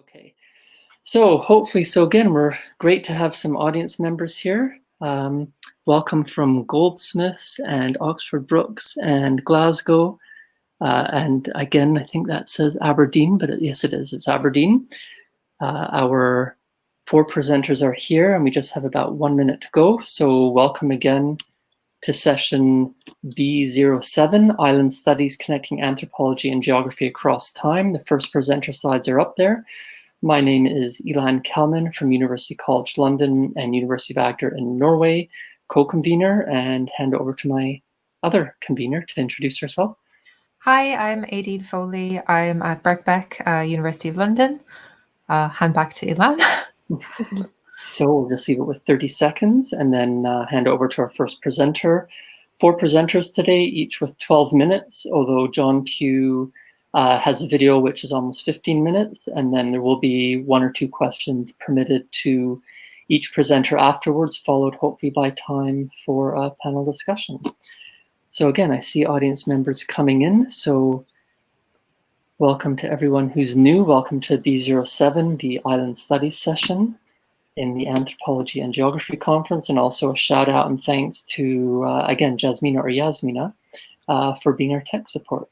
Okay, so hopefully, again, we're great to have some audience members here. Welcome from Goldsmiths and Oxford Brookes and Glasgow. And again, I think that says Aberdeen, but yes, it is. It's Aberdeen. Our 4 presenters are here and we just have about 1 minute to go. So welcome again to session B07, Island Studies Connecting Anthropology and Geography Across Time. The first presenter slides are up there. My name is Ilan Kelman from University College London and University of Agder in Norway, co-convener, and hand over to my other convener to introduce herself. Hi, I'm Aideen Foley. I'm at Birkbeck, University of London. Hand back to Ilan. So we'll just leave it with 30 seconds and then hand over to our first presenter. 4 presenters today, each with 12 minutes, although John Pugh has a video which is almost 15 minutes, and then there will be 1 or 2 questions permitted to each presenter afterwards, followed hopefully by time for a panel discussion. So again, I see audience members coming in, so welcome to everyone who's new. Welcome to B07, the Island Studies session in the Anthropology and Geography Conference, and also a shout out and thanks to, again, Jasmina or Yasmina for being our tech support.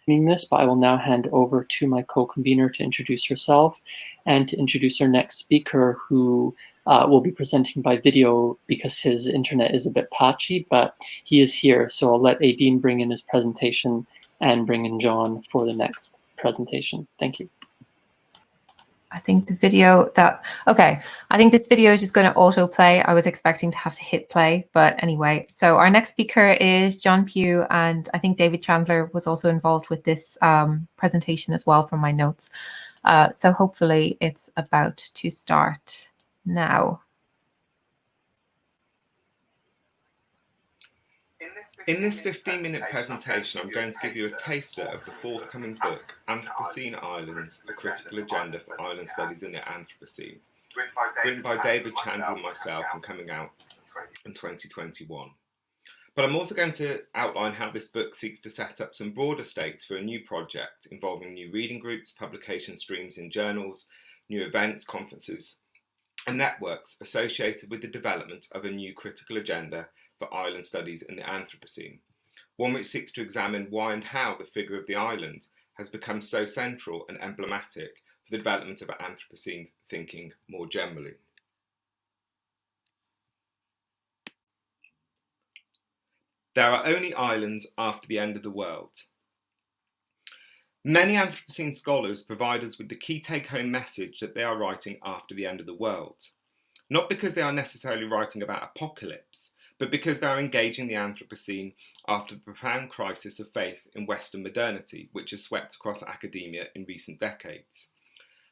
This, but I will now hand over to my co-convener to introduce herself and to introduce our next speaker, who will be presenting by video because his internet is a bit patchy, but he is here. So I'll let Aideen bring in his presentation and bring in John for the next presentation. Thank you. I think the video I think this video is just going to autoplay. I was expecting to have to hit play, but anyway. So our next speaker is John Pugh, and I think David Chandler was also involved with this presentation as well from my notes. So hopefully it's about to start now. In this 15-minute presentation, I'm going to give you a taster of the forthcoming book, Anthropocene Islands, A Critical Agenda for Island Studies in the Anthropocene, written by David Chandler and myself and coming out in 2021. But I'm also going to outline how this book seeks to set up some broader stakes for a new project involving new reading groups, publication streams in journals, new events, conferences, and networks associated with the development of a new critical agenda for island studies in the Anthropocene, one which seeks to examine why and how the figure of the island has become so central and emblematic for the development of Anthropocene thinking more generally. There are only islands after the end of the world. Many Anthropocene scholars provide us with the key take-home message that they are writing after the end of the world, not because they are necessarily writing about apocalypse, but because they are engaging the Anthropocene after the profound crisis of faith in Western modernity, which has swept across academia in recent decades.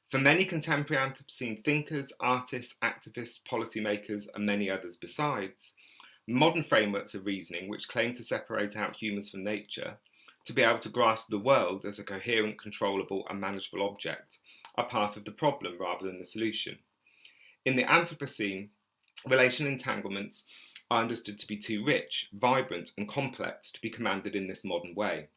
For many contemporary Anthropocene thinkers, artists, activists, policymakers, and many others besides, modern frameworks of reasoning which claim to separate out humans from nature, to be able to grasp the world as a coherent, controllable, and manageable object, are part of the problem rather than the solution. In the Anthropocene, relational entanglements are understood to be too rich, vibrant, and complex to be commanded in this modern way.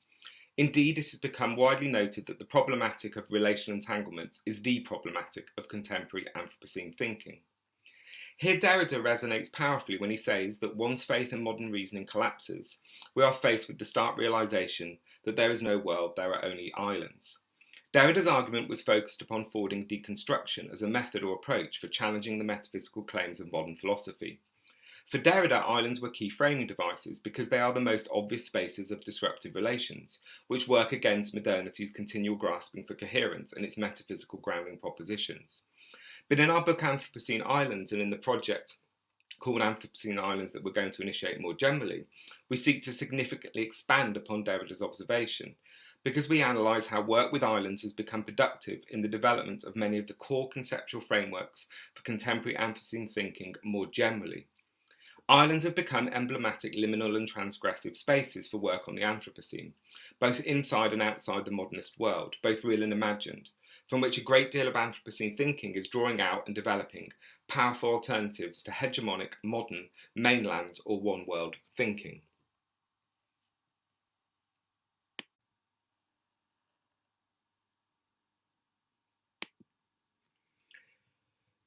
Indeed, it has become widely noted that the problematic of relational entanglements is the problematic of contemporary Anthropocene thinking. Here Derrida resonates powerfully when he says that once faith in modern reasoning collapses, we are faced with the stark realisation that there is no world, there are only islands. Derrida's argument was focused upon forwarding deconstruction as a method or approach for challenging the metaphysical claims of modern philosophy. For Derrida, islands were key framing devices because they are the most obvious spaces of disruptive relations, which work against modernity's continual grasping for coherence and its metaphysical grounding propositions. But in our book Anthropocene Islands and in the project called Anthropocene Islands that we're going to initiate more generally, we seek to significantly expand upon Derrida's observation, because we analyse how work with islands has become productive in the development of many of the core conceptual frameworks for contemporary Anthropocene thinking more generally. Islands have become emblematic liminal and transgressive spaces for work on the Anthropocene, both inside and outside the modernist world, both real and imagined, from which a great deal of Anthropocene thinking is drawing out and developing powerful alternatives to hegemonic, modern, mainland or one world thinking.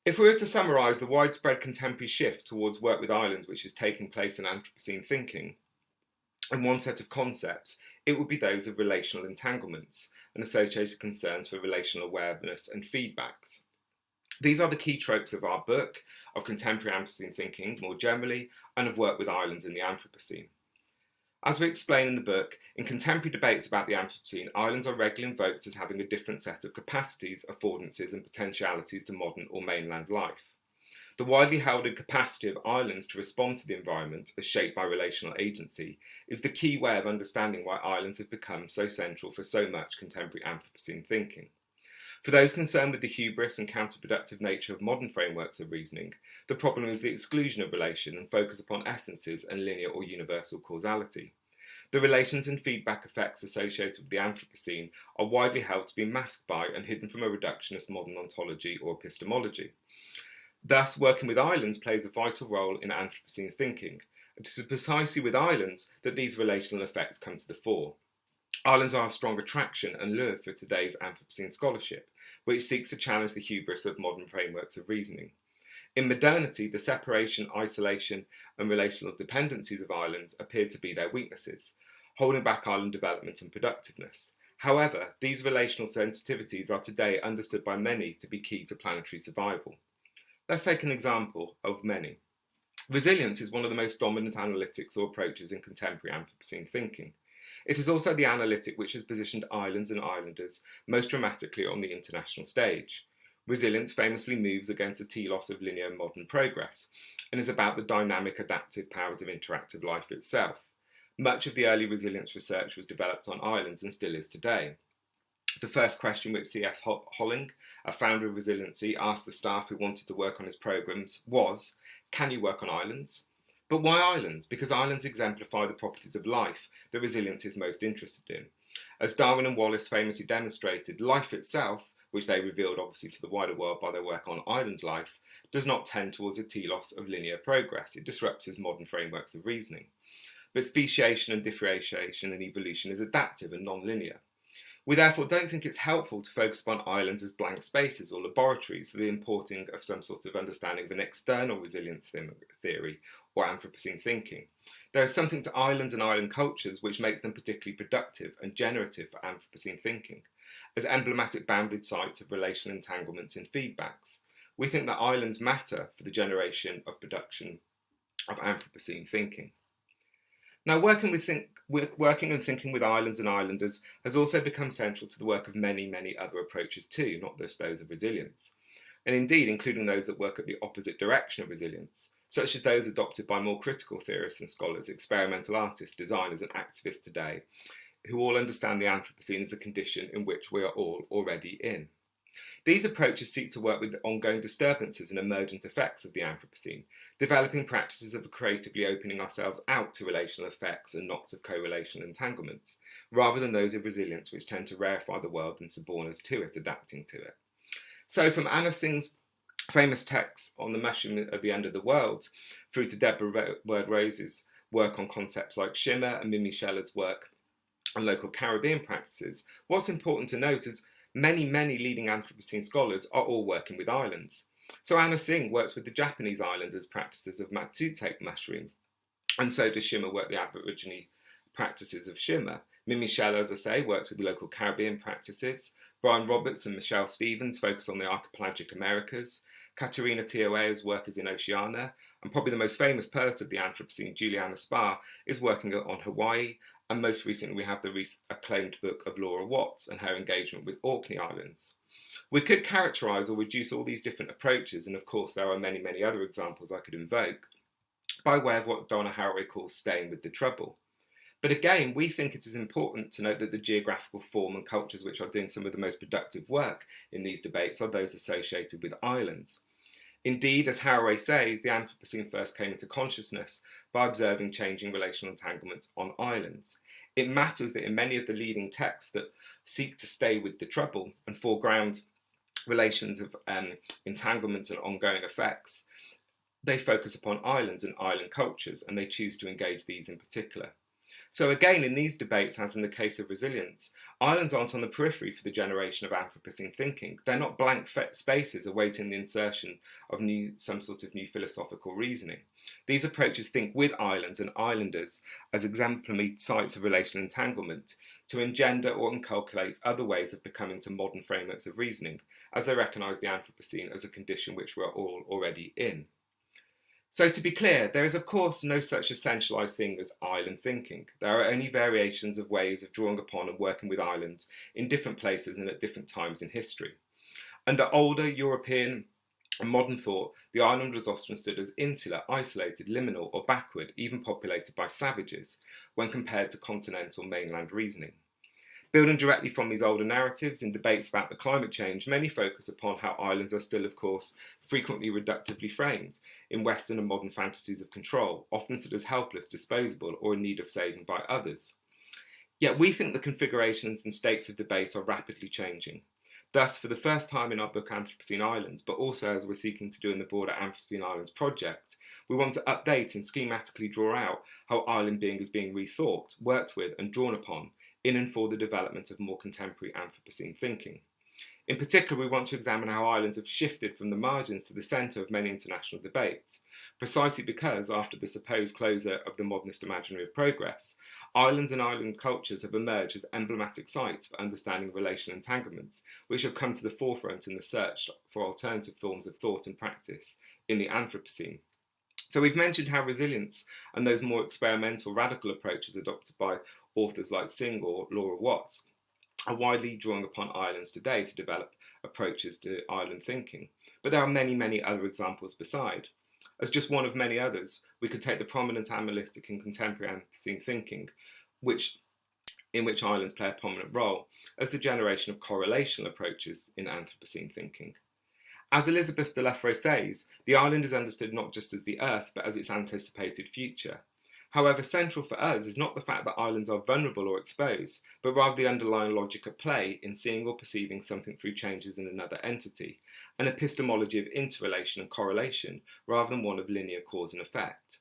If we were to summarise the widespread contemporary shift towards work with islands which is taking place in Anthropocene thinking, in one set of concepts, it would be those of relational entanglements and associated concerns for relational awareness and feedbacks. These are the key tropes of our book, of contemporary Anthropocene thinking more generally, and of work with islands in the Anthropocene. As we explain in the book, in contemporary debates about the Anthropocene, islands are regularly invoked as having a different set of capacities, affordances, and potentialities to modern or mainland life. The widely held capacity of islands to respond to the environment as shaped by relational agency is the key way of understanding why islands have become so central for so much contemporary Anthropocene thinking. For those concerned with the hubris and counterproductive nature of modern frameworks of reasoning, the problem is the exclusion of relation and focus upon essences and linear or universal causality. The relations and feedback effects associated with the Anthropocene are widely held to be masked by and hidden from a reductionist modern ontology or epistemology. Thus, working with islands plays a vital role in Anthropocene thinking. It is precisely with islands that these relational effects come to the fore. Islands are a strong attraction and lure for today's Anthropocene scholarship, which seeks to challenge the hubris of modern frameworks of reasoning. In modernity, the separation, isolation, and relational dependencies of islands appear to be their weaknesses, holding back island development and productiveness. However, these relational sensitivities are today understood by many to be key to planetary survival. Let's take an example of many. Resilience is one of the most dominant analytics or approaches in contemporary Anthropocene thinking. It is also the analytic which has positioned islands and islanders most dramatically on the international stage. Resilience famously moves against the telos of linear modern progress and is about the dynamic adaptive powers of interactive life itself. Much of the early resilience research was developed on islands and still is today. The first question which C.S. Holling, a founder of Resiliency, asked the staff who wanted to work on his programmes was, can you work on islands? But why islands? Because islands exemplify the properties of life that resilience is most interested in. As Darwin and Wallace famously demonstrated, life itself, which they revealed obviously to the wider world by their work on island life, does not tend towards a telos of linear progress. It disrupts his modern frameworks of reasoning. But speciation and differentiation and evolution is adaptive and non-linear. We therefore don't think it's helpful to focus upon islands as blank spaces or laboratories for the importing of some sort of understanding of an external resilience theory or Anthropocene thinking. There is something to islands and island cultures which makes them particularly productive and generative for Anthropocene thinking, as emblematic bounded sites of relational entanglements and feedbacks. We think that islands matter for the generation of production of Anthropocene thinking. Now, working and thinking with islands and islanders has also become central to the work of many, many other approaches too, not just those of resilience, and indeed including those that work at the opposite direction of resilience, such as those adopted by more critical theorists and scholars, experimental artists, designers and activists today, who all understand the Anthropocene as a condition in which we are all already in. These approaches seek to work with the ongoing disturbances and emergent effects of the Anthropocene, developing practices of creatively opening ourselves out to relational effects and knots of co-relational entanglements, rather than those of resilience which tend to rarefy the world and suborn us to it, adapting to it. So from Anna Singh's famous text on the mushroom at the end of the world, through to Deborah Word-Rose's work on concepts like shimmer and Mimi Scheller's work on local Caribbean practices, what's important to note is many, many leading Anthropocene scholars are all working with islands. So Anna Singh works with the Japanese islanders' practices of matsute mushroom, and so does Shimmer work the Aborigine practices of shimmer. Mimi Scheller, as I say, works with the local Caribbean practices. Brian Roberts and Michelle Stevens focus on the archipelagic Americas. Katerina Tioea's work is in Oceania, and probably the most famous poet of the Anthropocene, Juliana Sparr, is working on Hawaii, and most recently we have the acclaimed book of Laura Watts and her engagement with Orkney Islands. We could characterise or reduce all these different approaches, and of course there are many, many other examples I could invoke, by way of what Donna Haraway calls staying with the trouble. But again, we think it is important to note that the geographical form and cultures which are doing some of the most productive work in these debates are those associated with islands. Indeed, as Haraway says, the Anthropocene first came into consciousness by observing changing relational entanglements on islands. It matters that in many of the leading texts that seek to stay with the trouble and foreground relations of entanglement and ongoing effects, they focus upon islands and island cultures, and they choose to engage these in particular. So again, in these debates, as in the case of resilience, islands aren't on the periphery for the generation of Anthropocene thinking. They're not blank spaces awaiting the insertion of some sort of new philosophical reasoning. These approaches think with islands and islanders as exemplary sites of relational entanglement to engender or inculcate other ways of becoming to modern frameworks of reasoning, as they recognise the Anthropocene as a condition which we're all already in. So to be clear, there is of course no such essentialised thing as island thinking. There are only variations of ways of drawing upon and working with islands in different places and at different times in history. Under older European and modern thought, the island was often understood as insular, isolated, liminal or backward, even populated by savages, when compared to continental mainland reasoning. Building directly from these older narratives in debates about the climate change, many focus upon how islands are still, of course, frequently reductively framed in Western and modern fantasies of control, often seen as helpless, disposable, or in need of saving by others. Yet we think the configurations and stakes of debate are rapidly changing. Thus, for the first time in our book Anthropocene Islands, but also as we're seeking to do in the broader Anthropocene Islands project, we want to update and schematically draw out how island being is being rethought, worked with, and drawn upon in and for the development of more contemporary Anthropocene thinking. In particular, we want to examine how islands have shifted from the margins to the centre of many international debates, precisely because, after the supposed closure of the modernist imaginary of progress, islands and island cultures have emerged as emblematic sites for understanding relational entanglements, which have come to the forefront in the search for alternative forms of thought and practice in the Anthropocene. So we've mentioned how resilience and those more experimental, radical approaches adopted by authors like Singh or Laura Watts are widely drawing upon islands today to develop approaches to island thinking. But there are many, many other examples beside. As just one of many others, we could take the prominent analytic and contemporary Anthropocene thinking, in which islands play a prominent role, as the generation of correlational approaches in Anthropocene thinking. As Elizabeth de Lafroy says, the island is understood not just as the Earth, but as its anticipated future. However, central for us is not the fact that islands are vulnerable or exposed, but rather the underlying logic at play in seeing or perceiving something through changes in another entity, an epistemology of interrelation and correlation, rather than one of linear cause and effect.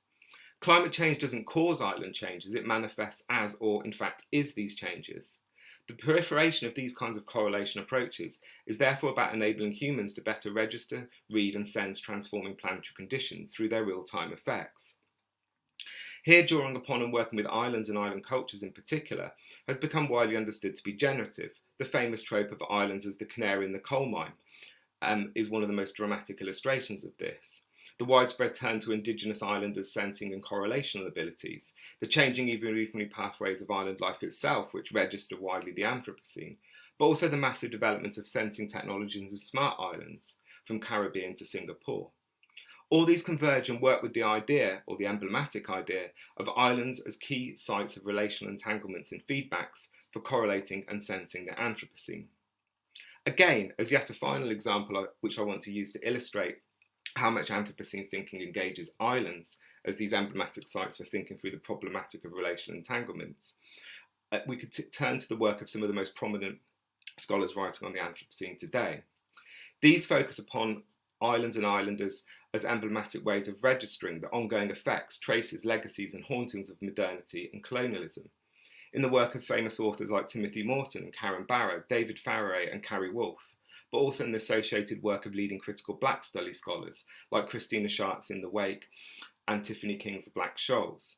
Climate change doesn't cause island changes, it manifests as, or in fact is, these changes. The proliferation of these kinds of correlation approaches is therefore about enabling humans to better register, read and sense transforming planetary conditions through their real-time effects. Here, drawing upon and working with islands and island cultures in particular has become widely understood to be generative. The famous trope of islands as the canary in the coal mine is one of the most dramatic illustrations of this. The widespread turn to indigenous islanders' sensing and correlational abilities, the changing evolutionary pathways of island life itself, which register widely the Anthropocene, but also the massive development of sensing technologies and smart islands, from Caribbean to Singapore. All these converge and work with the idea, or the emblematic idea, of islands as key sites of relational entanglements and feedbacks for correlating and sensing the Anthropocene. Again, as yet a final example which I want to use to illustrate how much Anthropocene thinking engages islands as these emblematic sites for thinking through the problematic of relational entanglements, we could turn to the work of some of the most prominent scholars writing on the Anthropocene today. These focus upon islands and islanders as emblematic ways of registering the ongoing effects, traces, legacies and hauntings of modernity and colonialism. In the work of famous authors like Timothy Morton and Karen Barrow, David Farray and Carrie Wolfe, but also in the associated work of leading critical black study scholars like Christina Sharp's In the Wake and Tiffany King's The Black Shoals.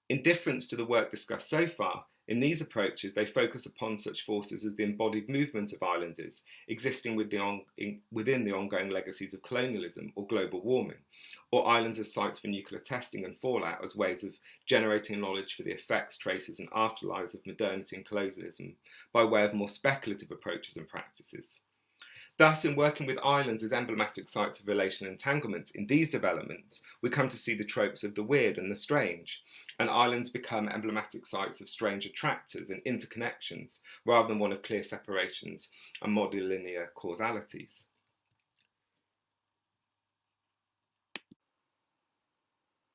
In difference to the work discussed so far, in these approaches they focus upon such forces as the embodied movement of islanders existing within the ongoing legacies of colonialism or global warming, or islands as sites for nuclear testing and fallout as ways of generating knowledge for the effects, traces and afterlives of modernity and colonialism by way of more speculative approaches and practices. Thus, in working with islands as emblematic sites of relational entanglement in these developments, we come to see the tropes of the weird and the strange, and islands become emblematic sites of strange attractors and interconnections, rather than one of clear separations and modulinear causalities.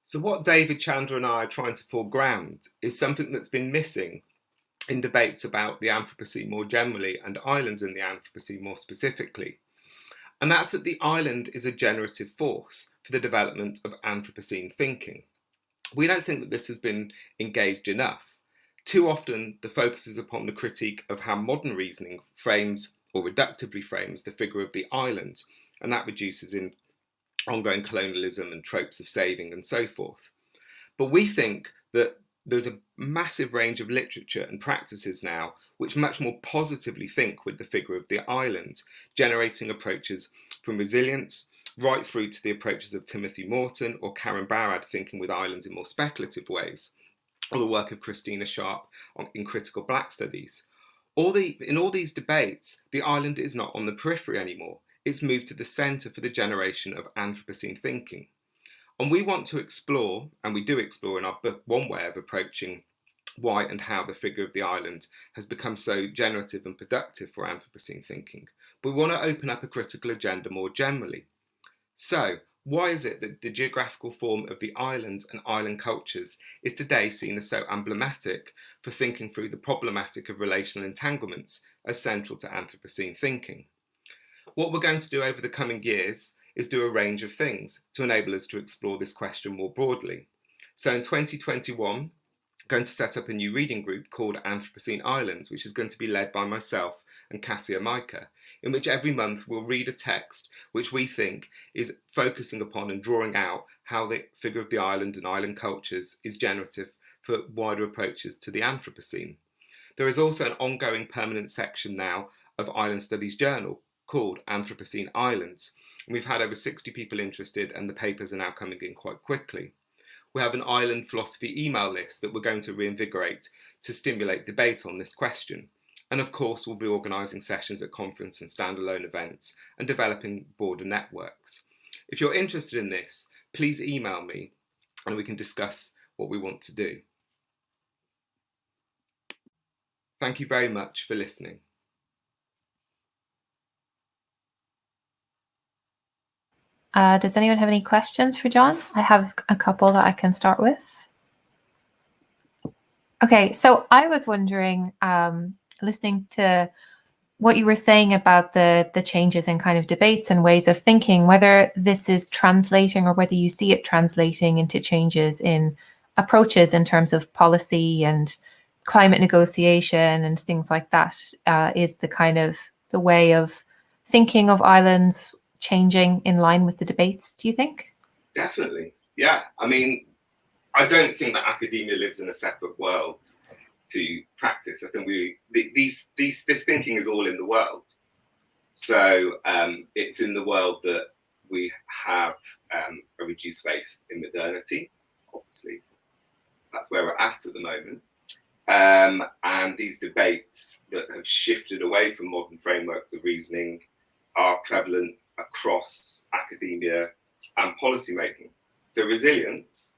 So what David, Chandler and I are trying to foreground is something that's been missing in debates about the Anthropocene more generally and islands in the Anthropocene more specifically. And that's that the island is a generative force for the development of Anthropocene thinking. We don't think that this has been engaged enough. Too often, the focus is upon the critique of how modern reasoning frames or reductively frames the figure of the island, and that reduces in ongoing colonialism and tropes of saving and so forth. But we think that there's a massive range of literature and practices now which much more positively think with the figure of the island, generating approaches from resilience right through to the approaches of Timothy Morton or Karen Barad thinking with islands in more speculative ways, or the work of Christina Sharp in critical black studies. In all these debates, the island is not on the periphery anymore. It's moved to the centre for the generation of Anthropocene thinking. And we want to explore, and we do explore in our book, one way of approaching why and how the figure of the island has become so generative and productive for Anthropocene thinking. But we want to open up a critical agenda more generally. So, why is it that the geographical form of the island and island cultures is today seen as so emblematic for thinking through the problematic of relational entanglements as central to Anthropocene thinking? What we're going to do over the coming years is do a range of things to enable us to explore this question more broadly. So in 2021, I'm going to set up a new reading group called Anthropocene Islands, which is going to be led by myself and Cassia Micah, in which every month we'll read a text which we think is focusing upon and drawing out how the figure of the island and island cultures is generative for wider approaches to the Anthropocene. There is also an ongoing permanent section now of Island Studies Journal called Anthropocene Islands. And we've had over 60 people interested, and the papers are now coming in quite quickly. We have an island philosophy email list that we're going to reinvigorate to stimulate debate on this question. And of course, we'll be organising sessions at conference and standalone events and developing broader networks. If you're interested in this, please email me and we can discuss what we want to do. Thank you very much for listening. Does anyone have any questions for John? I have a couple that I can start with. Okay, so I was wondering, listening to what you were saying about the changes in kind of debates and ways of thinking, whether this is translating or whether you see it translating into changes in approaches in terms of policy and climate negotiation and things like that, is the kind of the way of thinking of islands changing in line with the debates, do you think? Definitely, yeah. I mean, I don't think that academia lives in a separate world to practice. I think this thinking is all in the world. So it's in the world that we have a reduced faith in modernity. Obviously, that's where we're at the moment. And these debates that have shifted away from modern frameworks of reasoning are prevalent across academia and policymaking. So resilience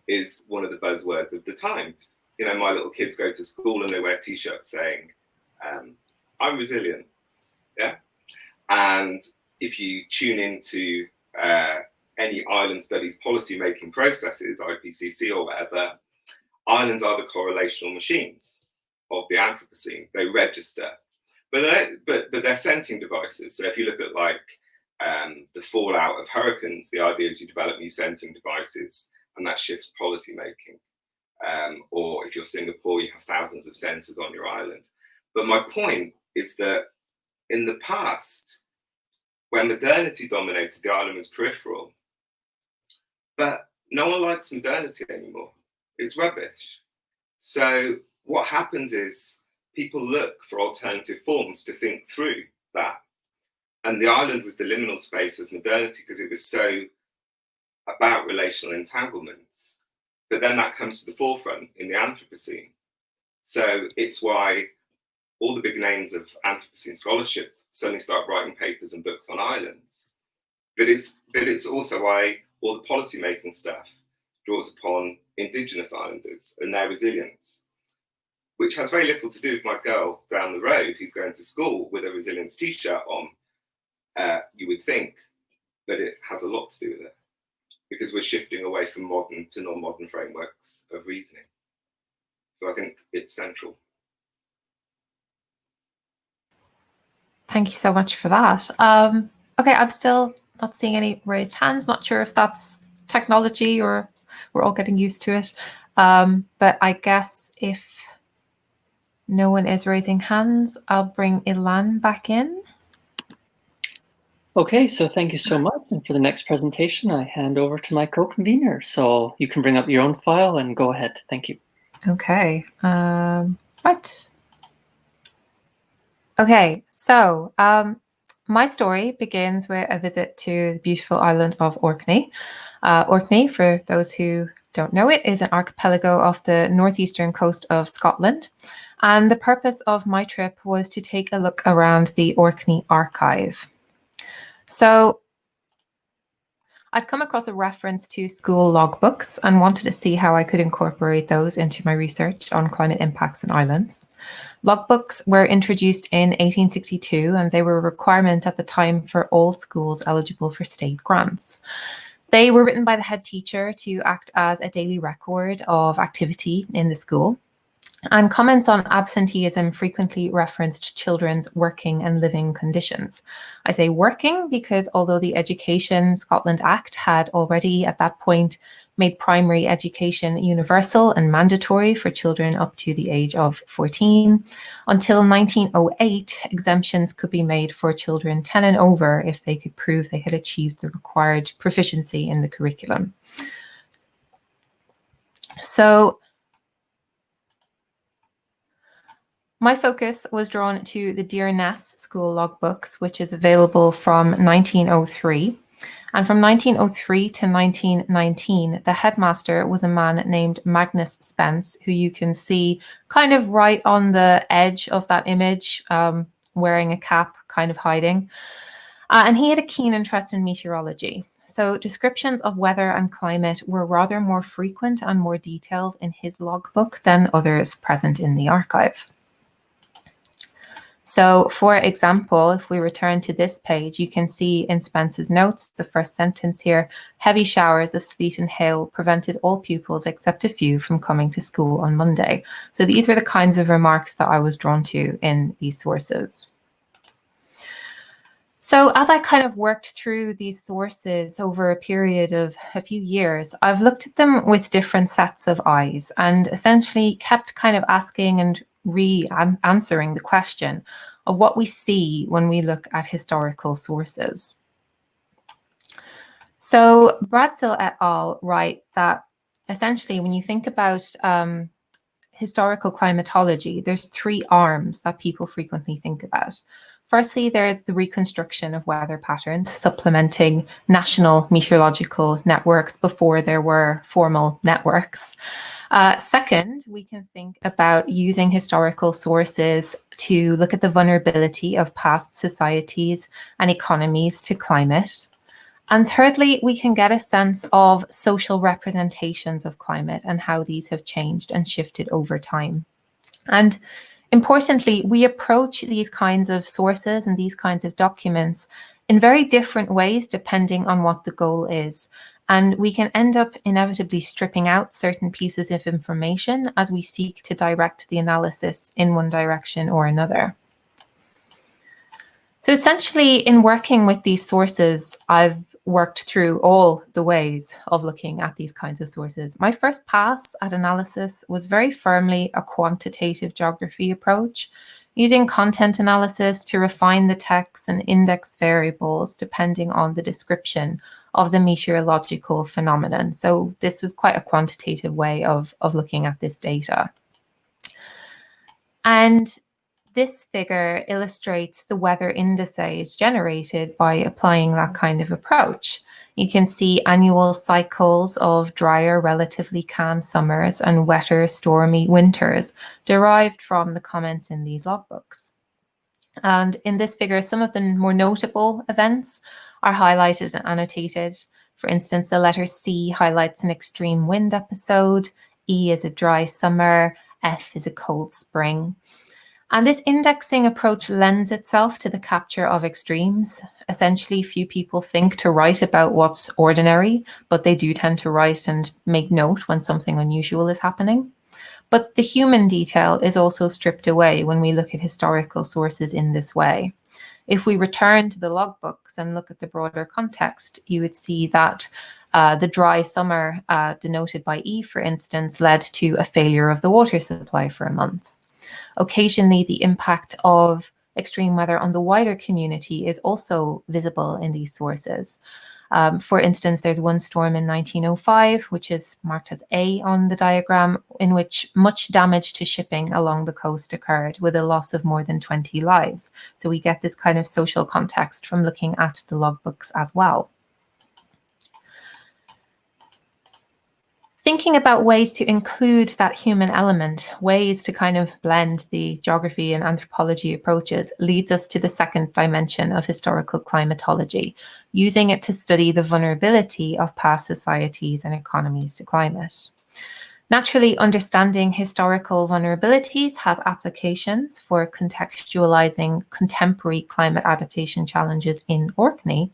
is one of the buzzwords of the times. You know, my little kids go to school and they wear t-shirts saying, I'm resilient, yeah? And if you tune into any island studies policymaking processes, IPCC or whatever, islands are the correlational machines of the Anthropocene. They register. But they're sensing devices. So if you look at like the fallout of hurricanes, the idea is you develop new sensing devices and that shifts policy making. Or if you're Singapore, you have thousands of sensors on your island. But my point is that in the past, when modernity dominated, the island was peripheral. But no one likes modernity anymore. It's rubbish. So what happens is people look for alternative forms to think through that. And the island was the liminal space of modernity because it was so about relational entanglements. But then that comes to the forefront in the Anthropocene. So it's why all the big names of Anthropocene scholarship suddenly start writing papers and books on islands. But it's also why all the policymaking stuff draws upon Indigenous islanders and their resilience, which has very little to do with my girl down the road who's going to school with a resilience t-shirt on, you would think, but it has a lot to do with it because we're shifting away from modern to non-modern frameworks of reasoning. So I think it's central. Thank you so much for that. Okay, I'm still not seeing any raised hands. Not sure if that's technology or we're all getting used to it. But I guess if no one is raising hands, I'll bring Ilan back in. Okay, so thank you so much. And for the next presentation, I hand over to my co-convener. So you can bring up your own file and go ahead. Thank you. Okay, right. Okay, so my story begins with a visit to the beautiful island of Orkney. Orkney, for those who don't know it, is an archipelago off the northeastern coast of Scotland. And the purpose of my trip was to take a look around the Orkney archive. So I'd come across a reference to school logbooks and wanted to see how I could incorporate those into my research on climate impacts in islands. Logbooks were introduced in 1862 and they were a requirement at the time for all schools eligible for state grants. They were written by the head teacher to act as a daily record of activity in the school. And comments on absenteeism frequently referenced children's working and living conditions. I say working because although the Education Scotland Act had already at that point made primary education universal and mandatory for children up to the age of 14, until 1908, exemptions could be made for children 10 and over if they could prove they had achieved the required proficiency in the curriculum. So my focus was drawn to the Dear Ness school logbooks, which is available from 1903. And from 1903 to 1919, the headmaster was a man named Magnus Spence, who you can see kind of right on the edge of that image, wearing a cap, kind of hiding. And he had a keen interest in meteorology. So descriptions of weather and climate were rather more frequent and more detailed in his logbook than others present in the archive. So, for example, if we return to this page, you can see in Spence's notes, the first sentence here, heavy showers of sleet and hail prevented all pupils except a few from coming to school on Monday. So these were the kinds of remarks that I was drawn to in these sources. So as I kind of worked through these sources over a period of a few years, I've looked at them with different sets of eyes and essentially kept kind of asking and answering the question of what we see when we look at historical sources. So Bradsill et al. Write that essentially when you think about historical climatology, there's three arms that people frequently think about. Firstly, there's the reconstruction of weather patterns, supplementing national meteorological networks before there were formal networks. Second, we can think about using historical sources to look at the vulnerability of past societies and economies to climate. And thirdly, we can get a sense of social representations of climate and how these have changed and shifted over time. And importantly, we approach these kinds of sources and these kinds of documents in very different ways depending on what the goal is. And we can end up inevitably stripping out certain pieces of information as we seek to direct the analysis in one direction or another. So essentially, in working with these sources, I've worked through all the ways of looking at these kinds of sources. My first pass at analysis was very firmly a quantitative geography approach, using content analysis to refine the text and index variables depending on the description of the meteorological phenomenon. So this was quite a quantitative way of looking at this data. And this figure illustrates the weather indices generated by applying that kind of approach. You can see annual cycles of drier, relatively calm summers and wetter, stormy winters derived from the comments in these logbooks. And in this figure, some of the more notable events are highlighted and annotated. For instance, the letter C highlights an extreme wind episode, E is a dry summer, F is a cold spring. And this indexing approach lends itself to the capture of extremes. Essentially, few people think to write about what's ordinary, but they do tend to write and make note when something unusual is happening. But the human detail is also stripped away when we look at historical sources in this way. If we return to the logbooks and look at the broader context, you would see that The dry summer, denoted by E, for instance, led to a failure of the water supply for a month. Occasionally, the impact of extreme weather on the wider community is also visible in these sources. For instance, there's one storm in 1905, which is marked as A on the diagram, in which much damage to shipping along the coast occurred, with a loss of more than 20 lives. So we get this kind of social context from looking at the logbooks as well. Thinking about ways to include that human element, ways to kind of blend the geography and anthropology approaches, leads us to the second dimension of historical climatology, using it to study the vulnerability of past societies and economies to climate. Naturally, understanding historical vulnerabilities has applications for contextualizing contemporary climate adaptation challenges in Orkney,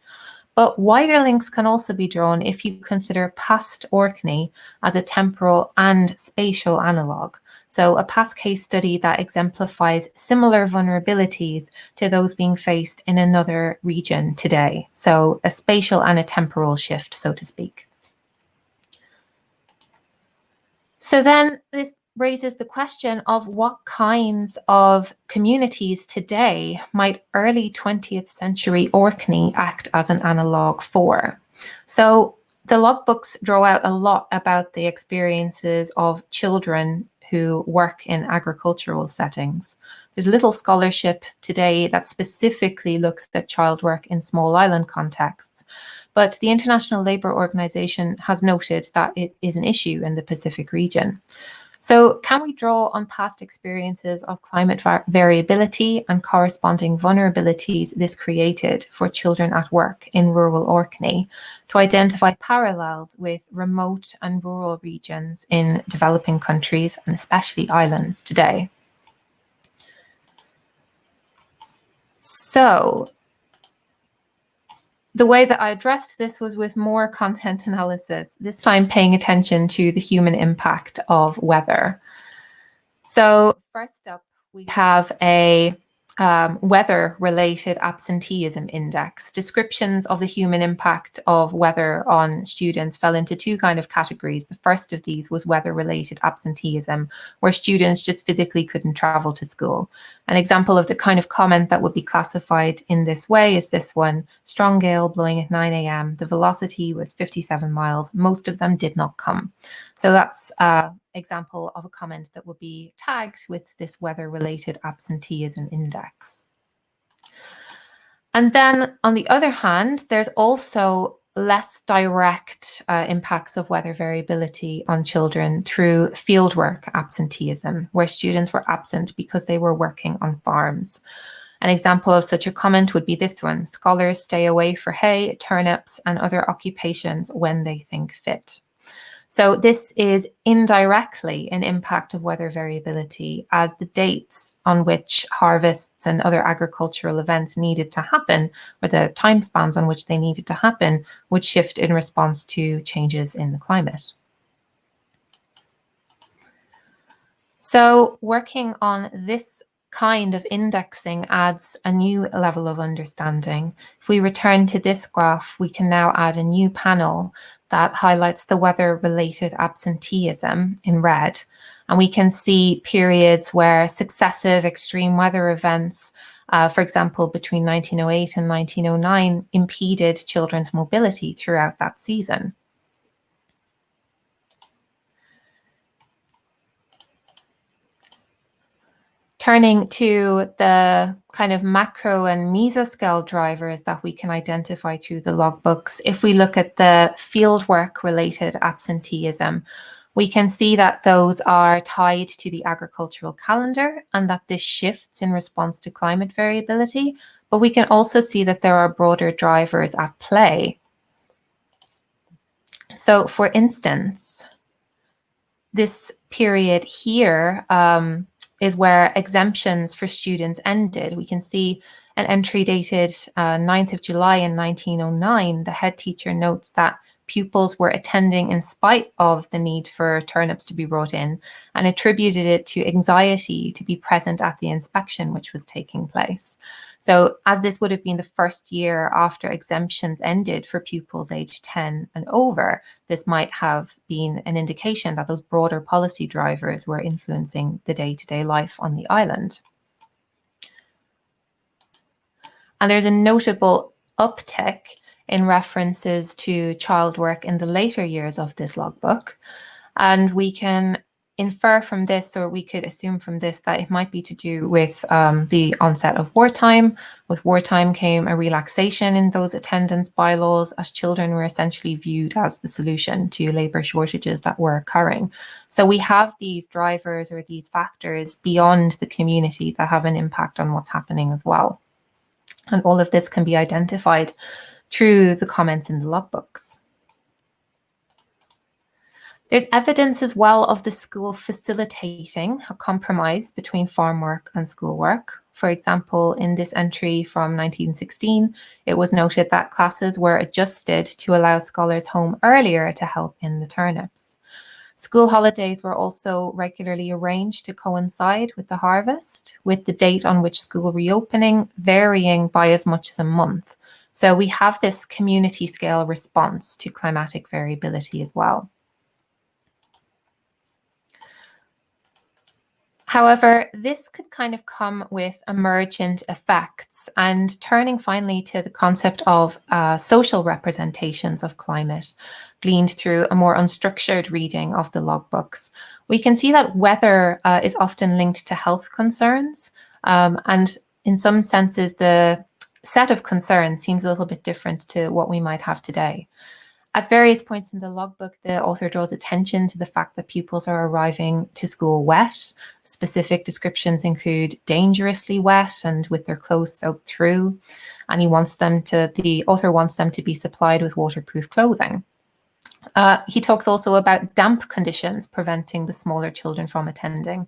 but wider links can also be drawn if you consider past Orkney as a temporal and spatial analogue. So a past case study that exemplifies similar vulnerabilities to those being faced in another region today. So a spatial and a temporal shift, so to speak. So then this raises the question of what kinds of communities today might early 20th century Orkney act as an analogue for. So the logbooks draw out a lot about the experiences of children who work in agricultural settings. There's little scholarship today that specifically looks at child work in small island contexts, but the International Labour Organization has noted that it is an issue in the Pacific region. So can we draw on past experiences of climate variability and corresponding vulnerabilities this created for children at work in rural Orkney to identify parallels with remote and rural regions in developing countries and especially islands today? So the way that I addressed this was with more content analysis, this time paying attention to the human impact of weather. So first up, we have a weather-related absenteeism index. Descriptions of the human impact of weather on students fell into two kind of categories. The first of these was weather-related absenteeism, where students just physically couldn't travel to school. An example of the kind of comment that would be classified in this way is this one: strong gale blowing at 9 a.m. The velocity was 57 miles. Most of them did not come. So that's example of a comment that would be tagged with this weather-related absenteeism index. And then on the other hand, there's also less direct impacts of weather variability on children through fieldwork absenteeism, where students were absent because they were working on farms. An example of such a comment would be this one: scholars stay away for hay, turnips, and other occupations when they think fit. So this is indirectly an impact of weather variability, as the dates on which harvests and other agricultural events needed to happen, or the time spans on which they needed to happen, would shift in response to changes in the climate. So working on this kind of indexing adds a new level of understanding. If we return to this graph, we can now add a new panel that highlights the weather-related absenteeism in red. And we can see periods where successive extreme weather events, for example, between 1908 and 1909, impeded children's mobility throughout that season. Turning to the kind of macro and mesoscale drivers that we can identify through the logbooks, if we look at the fieldwork related absenteeism, we can see that those are tied to the agricultural calendar and that this shifts in response to climate variability. But we can also see that there are broader drivers at play. So for instance, this period here is where exemptions for students ended. We can see an entry dated 9th of July in 1909. The head teacher notes that pupils were attending in spite of the need for turnips to be brought in, and attributed it to anxiety to be present at the inspection which was taking place. So as this would have been the first year after exemptions ended for pupils aged 10 and over, this might have been an indication that those broader policy drivers were influencing the day-to-day life on the island. And there's a notable uptick in references to child work in the later years of this logbook. And we can infer from this, or we could assume from this, that it might be to do with the onset of wartime. With wartime came a relaxation in those attendance bylaws, as children were essentially viewed as the solution to labour shortages that were occurring. So we have these drivers or these factors beyond the community that have an impact on what's happening as well. And all of this can be identified through the comments in the logbooks. There's evidence as well of the school facilitating a compromise between farm work and school work. For example, in this entry from 1916, it was noted that classes were adjusted to allow scholars home earlier to help in the turnips. School holidays were also regularly arranged to coincide with the harvest, with the date on which school reopening varying by as much as a month. So we have this community scale response to climatic variability as well. However, this could kind of come with emergent effects, and turning finally to the concept of social representations of climate, gleaned through a more unstructured reading of the logbooks, we can see that weather is often linked to health concerns, and in some senses the set of concerns seems a little bit different to what we might have today. At various points in the logbook, the author draws attention to the fact that pupils are arriving to school wet. Specific descriptions include dangerously wet and with their clothes soaked through. And the author wants them to be supplied with waterproof clothing. He talks also about damp conditions preventing the smaller children from attending.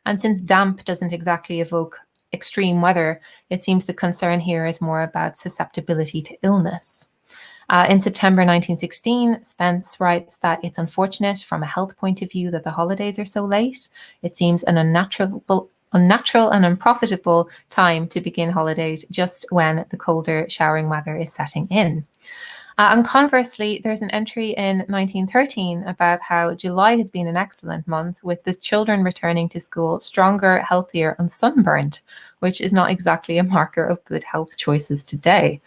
And since damp doesn't exactly evoke extreme weather, it seems the concern here is more about susceptibility to illness. In September 1916, Spence writes that it's unfortunate from a health point of view that the holidays are so late. It seems an unnatural and unprofitable time to begin holidays just when the colder showering weather is setting in. And conversely, there's an entry in 1913 about how July has been an excellent month, with the children returning to school stronger, healthier, and sunburnt, which is not exactly a marker of good health choices today.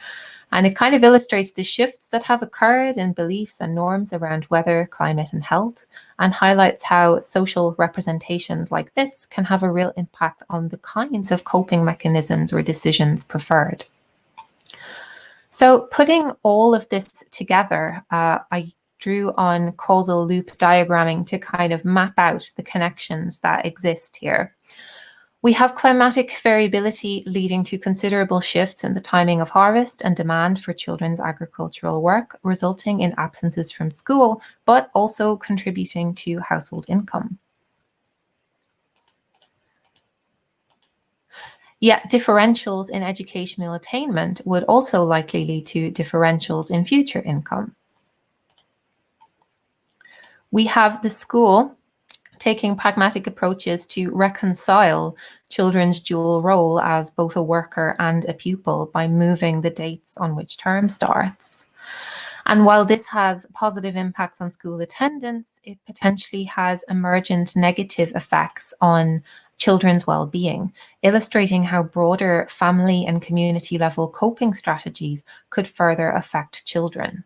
And it kind of illustrates the shifts that have occurred in beliefs and norms around weather, climate, and health, and highlights how social representations like this can have a real impact on the kinds of coping mechanisms or decisions preferred. So putting all of this together, I drew on causal loop diagramming to kind of map out the connections that exist here. We have climatic variability leading to considerable shifts in the timing of harvest and demand for children's agricultural work, resulting in absences from school, but also contributing to household income. Yet differentials in educational attainment would also likely lead to differentials in future income. We have the school taking pragmatic approaches to reconcile children's dual role as both a worker and a pupil by moving the dates on which term starts. And while this has positive impacts on school attendance, it potentially has emergent negative effects on children's well-being, illustrating how broader family and community level coping strategies could further affect children.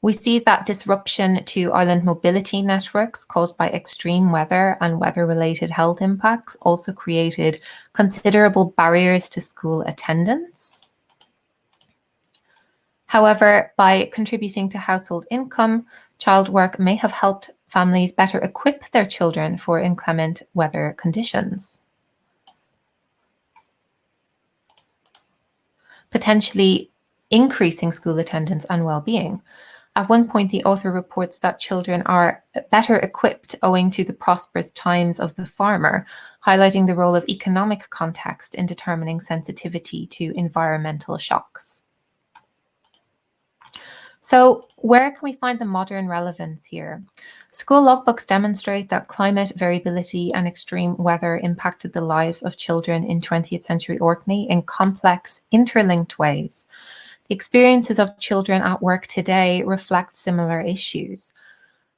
We see that disruption to island mobility networks caused by extreme weather and weather-related health impacts also created considerable barriers to school attendance. However, by contributing to household income, child work may have helped families better equip their children for inclement weather conditions, potentially increasing school attendance and well-being. At one point, the author reports that children are better equipped owing to the prosperous times of the farmer, highlighting the role of economic context in determining sensitivity to environmental shocks. So where can we find the modern relevance here? School logbooks demonstrate that climate variability and extreme weather impacted the lives of children in 20th century Orkney in complex, interlinked ways. The experiences of children at work today reflect similar issues.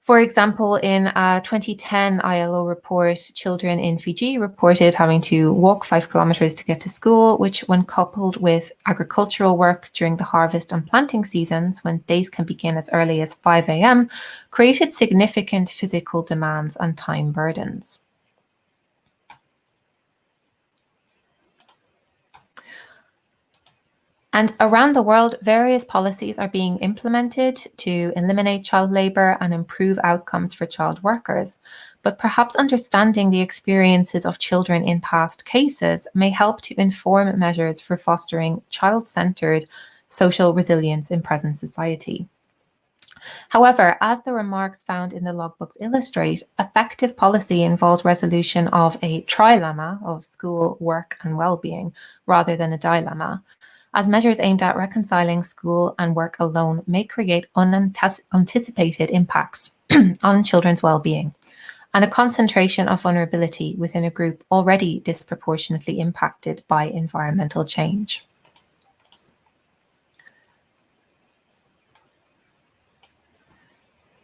For example, in a 2010 ILO report, children in Fiji reported having to walk 5 kilometers to get to school, which, when coupled with agricultural work during the harvest and planting seasons, when days can begin as early as 5 a.m., created significant physical demands and time burdens. And around the world, various policies are being implemented to eliminate child labour and improve outcomes for child workers. But perhaps understanding the experiences of children in past cases may help to inform measures for fostering child-centred social resilience in present society. However, as the remarks found in the logbooks illustrate, effective policy involves resolution of a trilemma of school, work and well-being, rather than a dilemma, as measures aimed at reconciling school and work alone may create unanticipated impacts on children's well-being, and a concentration of vulnerability within a group already disproportionately impacted by environmental change.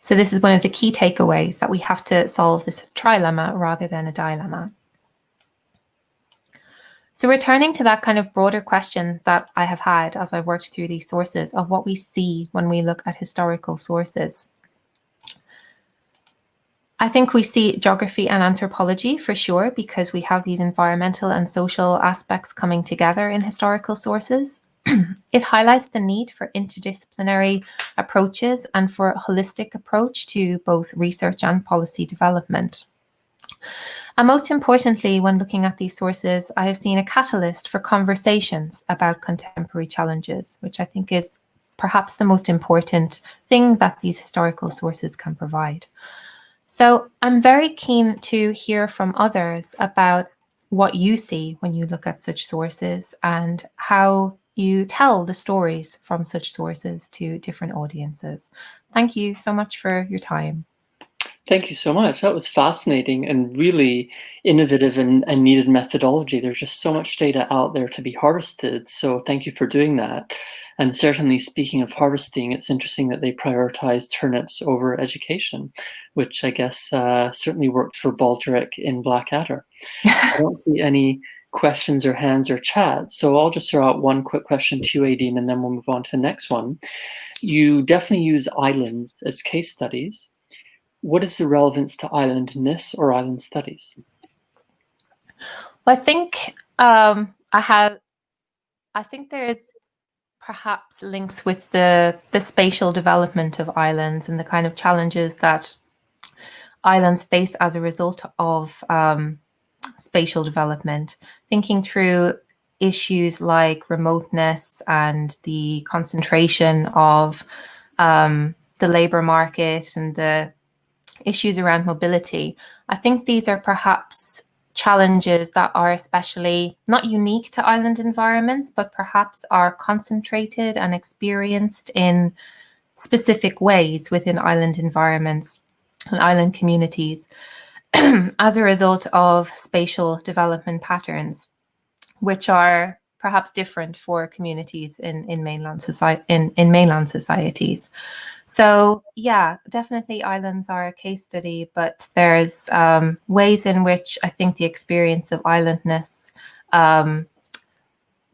So this is one of the key takeaways, that we have to solve this trilemma rather than a dilemma. So returning to that kind of broader question that I have had as I've worked through these sources of what we see when we look at historical sources. I think we see geography and anthropology for sure, because we have these environmental and social aspects coming together in historical sources. It highlights the need for interdisciplinary approaches and for a holistic approach to both research and policy development. And most importantly, when looking at these sources, I have seen a catalyst for conversations about contemporary challenges, which I think is perhaps the most important thing that these historical sources can provide. So I'm very keen to hear from others about what you see when you look at such sources and how you tell the stories from such sources to different audiences. Thank you so much for your time. Thank you so much. That was fascinating and really innovative and needed methodology. There's just so much data out there to be harvested. So thank you for doing that. And certainly, speaking of harvesting, it's interesting that they prioritize turnips over education, which I guess certainly worked for Baldrick in Blackadder. I don't see any questions or hands or chat. So I'll just throw out one quick question to you, Aideen, and then we'll move on to the next one. You definitely use islands as case studies. What is the relevance to islandness or island studies? Well, I think I think there is perhaps links with the spatial development of islands and the kind of challenges that islands face as a result of spatial development. Thinking through issues like remoteness and the concentration of the labour market and the issues around mobility. I think these are perhaps challenges that are especially not unique to island environments, but perhaps are concentrated and experienced in specific ways within island environments and island communities as a result of spatial development patterns, which are perhaps different for communities in mainland societies. So yeah, definitely islands are a case study, but there's ways in which I think the experience of islandness,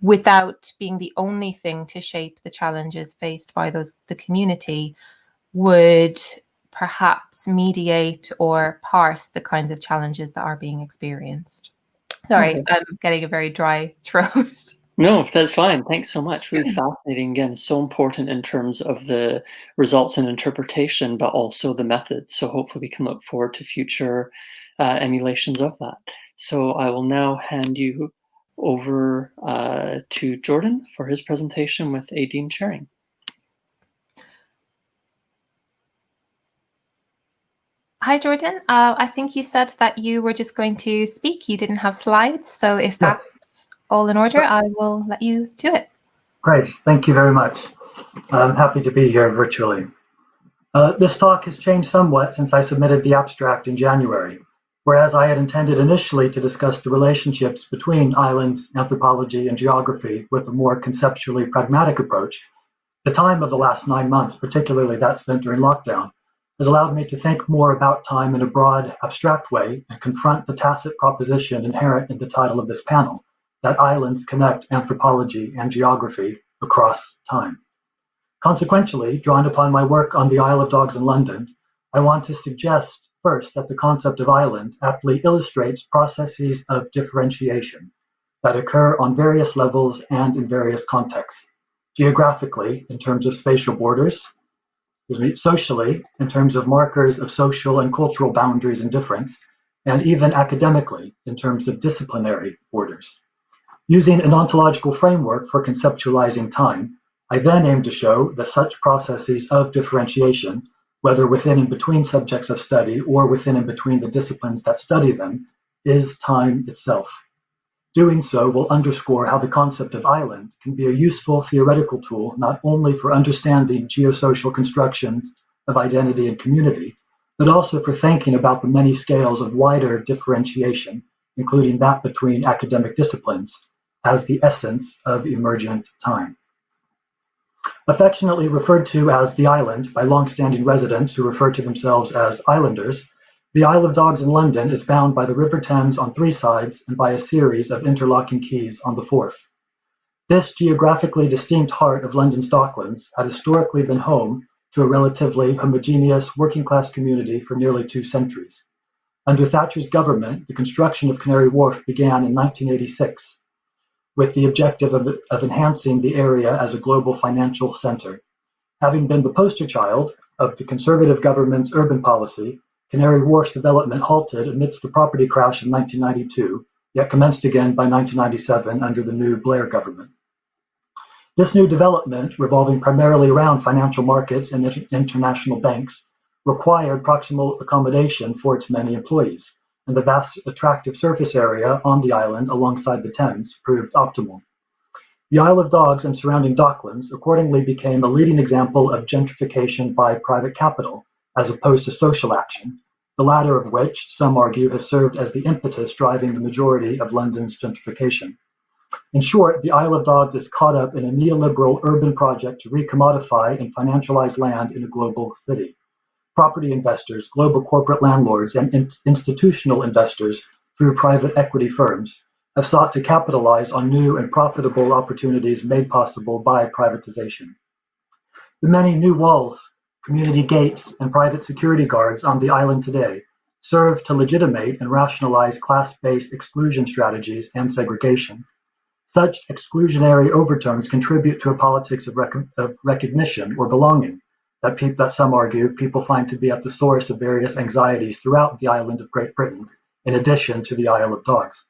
without being the only thing to shape the challenges faced by the community, would perhaps mediate or parse the kinds of challenges that are being experienced. Sorry, okay. I'm getting a very dry throat. No, that's fine. Thanks so much. Really fascinating. Again, so important in terms of the results and interpretation, but also the methods. So hopefully we can look forward to future emulations of that. So I will now hand you over to Jordan for his presentation with Aideen chairing. Hi, Jordan. I think you said that you were just going to speak. You didn't have slides. So if that's all in order, I will let you do it. Great. Thank you very much. I'm happy to be here virtually. This talk has changed somewhat since I submitted the abstract in January. Whereas I had intended initially to discuss the relationships between islands, anthropology, and geography with a more conceptually pragmatic approach, the time of the last 9 months, particularly that spent during lockdown, has allowed me to think more about time in a broad, abstract way and confront the tacit proposition inherent in the title of this panel, that islands connect anthropology and geography across time. Consequentially, drawing upon my work on the Isle of Dogs in London, I want to suggest first that the concept of island aptly illustrates processes of differentiation that occur on various levels and in various contexts. Geographically, in terms of spatial borders, socially, in terms of markers of social and cultural boundaries and difference, and even academically, in terms of disciplinary borders. Using an ontological framework for conceptualizing time, I then aim to show that such processes of differentiation, whether within and between subjects of study or within and between the disciplines that study them, is time itself. Doing so will underscore how the concept of island can be a useful theoretical tool not only for understanding geosocial constructions of identity and community, but also for thinking about the many scales of wider differentiation, including that between academic disciplines, as the essence of emergent time. Affectionately referred to as the island by long-standing residents who refer to themselves as islanders, the Isle of Dogs in London is bound by the River Thames on 3 sides and by a series of interlocking quays on the 4th. This geographically distinct heart of London's docklands had historically been home to a relatively homogeneous working-class community for nearly 2 centuries. Under Thatcher's government, the construction of Canary Wharf began in 1986, with the objective of enhancing the area as a global financial center. Having been the poster child of the Conservative government's urban policy, Canary Wharf's development halted amidst the property crash in 1992, yet commenced again by 1997 under the new Blair government. This new development, revolving primarily around financial markets and international banks, required proximal accommodation for its many employees, and the vast attractive surface area on the island alongside the Thames proved optimal. The Isle of Dogs and surrounding docklands accordingly became a leading example of gentrification by private capital, as opposed to social action, the latter of which, some argue, has served as the impetus driving the majority of London's gentrification. In short, the Isle of Dogs is caught up in a neoliberal urban project to recommodify and financialize land in a global city. Property investors, global corporate landlords, and institutional investors through private equity firms have sought to capitalize on new and profitable opportunities made possible by privatization. The many new walls, community gates, and private security guards on the island today serve to legitimate and rationalize class-based exclusion strategies and segregation. Such exclusionary overtones contribute to a politics of recognition or belonging that some argue people find to be at the source of various anxieties throughout the island of Great Britain, in addition to the Isle of Dogs.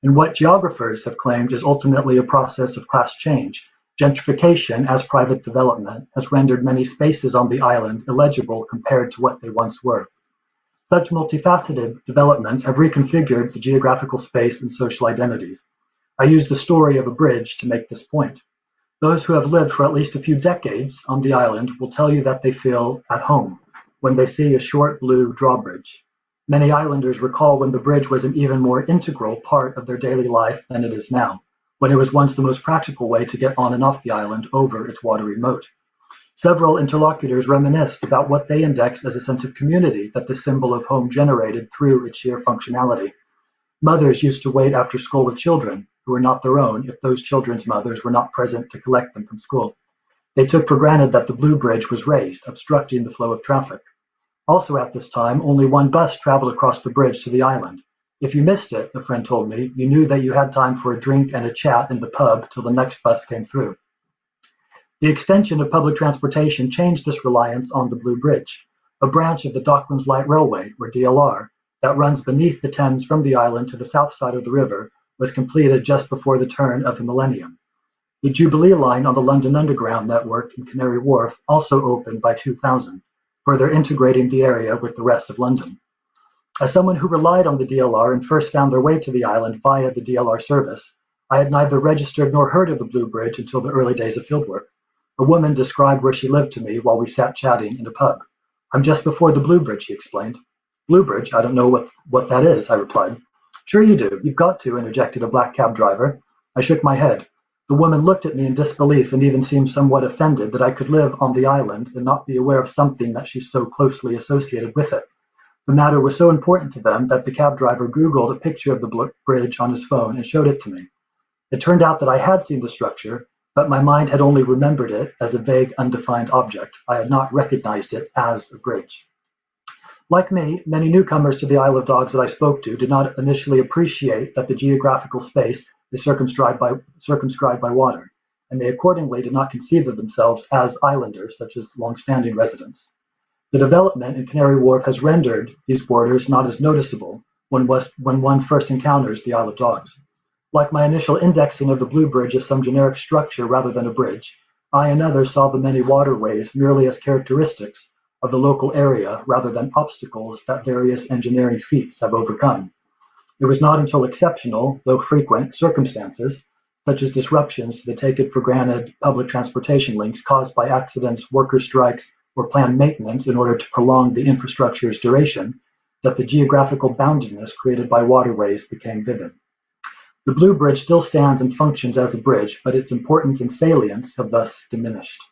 And what geographers have claimed is ultimately a process of class change, gentrification as private development has rendered many spaces on the island illegible compared to what they once were. Such multifaceted developments have reconfigured the geographical space and social identities. I use the story of a bridge to make this point. Those who have lived for at least a few decades on the island will tell you that they feel at home when they see a short blue drawbridge. Many islanders recall when the bridge was an even more integral part of their daily life than it is now, when it was once the most practical way to get on and off the island over its watery moat. Several interlocutors reminisced about what they index as a sense of community that the symbol of home generated through its sheer functionality. Mothers used to wait after school with children who were not their own if those children's mothers were not present to collect them from school. They took for granted that the Blue Bridge was raised, obstructing the flow of traffic. Also at this time, only one bus traveled across the bridge to the island. If you missed it, a friend told me, you knew that you had time for a drink and a chat in the pub till the next bus came through. The extension of public transportation changed this reliance on the Blue Bridge, a branch of the Docklands Light Railway, or DLR, that runs beneath the Thames from the island to the south side of the river, was completed just before the turn of the millennium. The Jubilee line on the London Underground network in Canary Wharf also opened by 2000, further integrating the area with the rest of London. As someone who relied on the DLR and first found their way to the island via the DLR service, I had neither registered nor heard of the Blue Bridge until the early days of fieldwork. A woman described where she lived to me while we sat chatting in a pub. I'm just before the Blue Bridge, he explained. Blue Bridge? I don't know what that is, I replied. Sure you do. You've got to, interjected a black cab driver. I shook my head. The woman looked at me in disbelief and even seemed somewhat offended that I could live on the island and not be aware of something that she so closely associated with it. The matter was so important to them that the cab driver Googled a picture of the bridge on his phone and showed it to me. It turned out that I had seen the structure, but my mind had only remembered it as a vague, undefined object. I had not recognized it as a bridge. Like me, many newcomers to the Isle of Dogs that I spoke to did not initially appreciate that the geographical space is circumscribed by water, and they accordingly did not conceive of themselves as islanders, such as long-standing residents. The development in Canary Wharf has rendered these borders not as noticeable when one first encounters the Isle of Dogs. Like my initial indexing of the Blue Bridge as some generic structure rather than a bridge, I and others saw the many waterways merely as characteristics of the local area rather than obstacles that various engineering feats have overcome. It was not until exceptional, though frequent, circumstances, such as disruptions to the taken-for-granted public transportation links caused by accidents, worker strikes, or planned maintenance in order to prolong the infrastructure's duration, that the geographical boundedness created by waterways became vivid. The Blue Bridge still stands and functions as a bridge, but its importance and salience have thus diminished.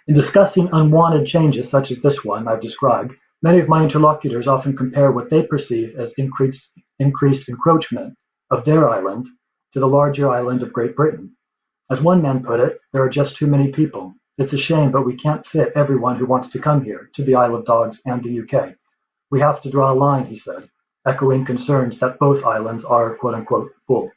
In discussing unwanted changes such as this one I've described, many of my interlocutors often compare what they perceive as increased encroachment of their island to the larger island of Great Britain. As one man put it, there are just too many people. It's a shame, but we can't fit everyone who wants to come here, to the Isle of Dogs and the UK. We have to draw a line, he said, echoing concerns that both islands are quote-unquote full.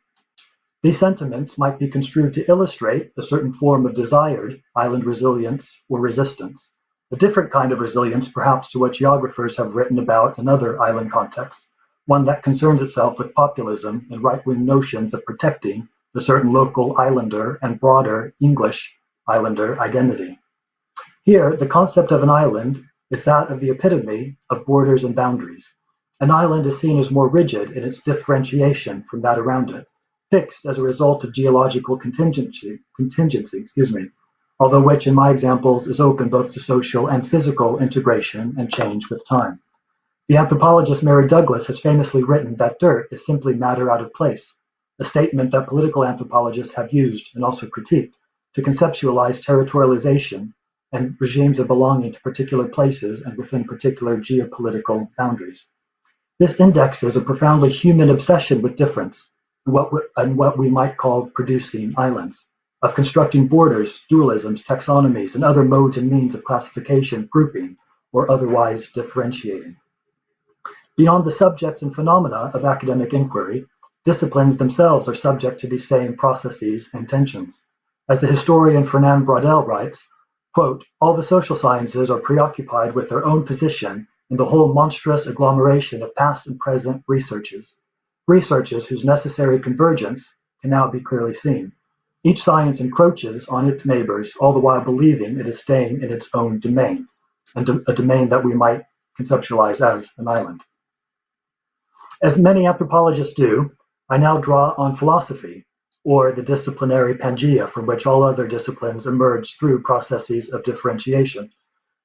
These sentiments might be construed to illustrate a certain form of desired island resilience or resistance, a different kind of resilience perhaps to what geographers have written about in other island contexts, one that concerns itself with populism and right-wing notions of protecting a certain local islander and broader English islander identity. Here, the concept of an island is that of the epitome of borders and boundaries. An island is seen as more rigid in its differentiation from that around it, fixed as a result of geological contingency, although which in my examples is open both to social and physical integration and change with time. The anthropologist Mary Douglas has famously written that dirt is simply matter out of place, a statement that political anthropologists have used and also critiqued to conceptualize territorialization and regimes of belonging to particular places and within particular geopolitical boundaries. This indexes a profoundly human obsession with difference and what we might call producing islands, of constructing borders, dualisms, taxonomies, and other modes and means of classification, grouping, or otherwise differentiating. Beyond the subjects and phenomena of academic inquiry, disciplines themselves are subject to these same processes and tensions. As the historian Fernand Braudel writes, quote, all the social sciences are preoccupied with their own position in the whole monstrous agglomeration of past and present researches whose necessary convergence can now be clearly seen. Each science encroaches on its neighbors, all the while believing it is staying in its own domain, and a domain that we might conceptualize as an island. As many anthropologists do, I now draw on philosophy, or the disciplinary Pangea from which all other disciplines emerge through processes of differentiation,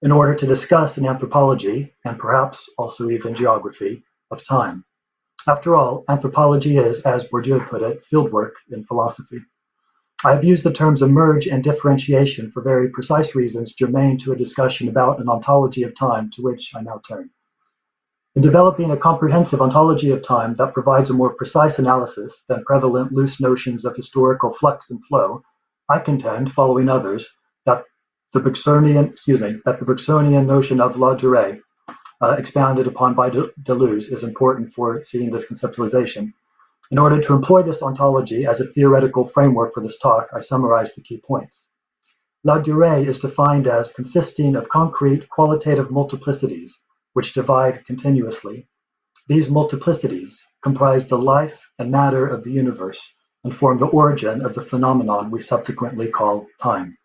in order to discuss in anthropology, and perhaps also even geography, of time. After all, anthropology is, as Bourdieu put it, fieldwork in philosophy. I have used the terms emerge and differentiation for very precise reasons germane to a discussion about an ontology of time, to which I now turn. In developing a comprehensive ontology of time that provides a more precise analysis than prevalent loose notions of historical flux and flow, I contend, following others, that the Bergsonian notion of la durée, expounded upon by Deleuze, is important for seeing this conceptualization. In order to employ this ontology as a theoretical framework for this talk, I summarize the key points. La durée is defined as consisting of concrete qualitative multiplicities, which divide continuously. These multiplicities comprise the life and matter of the universe and form the origin of the phenomenon we subsequently call time.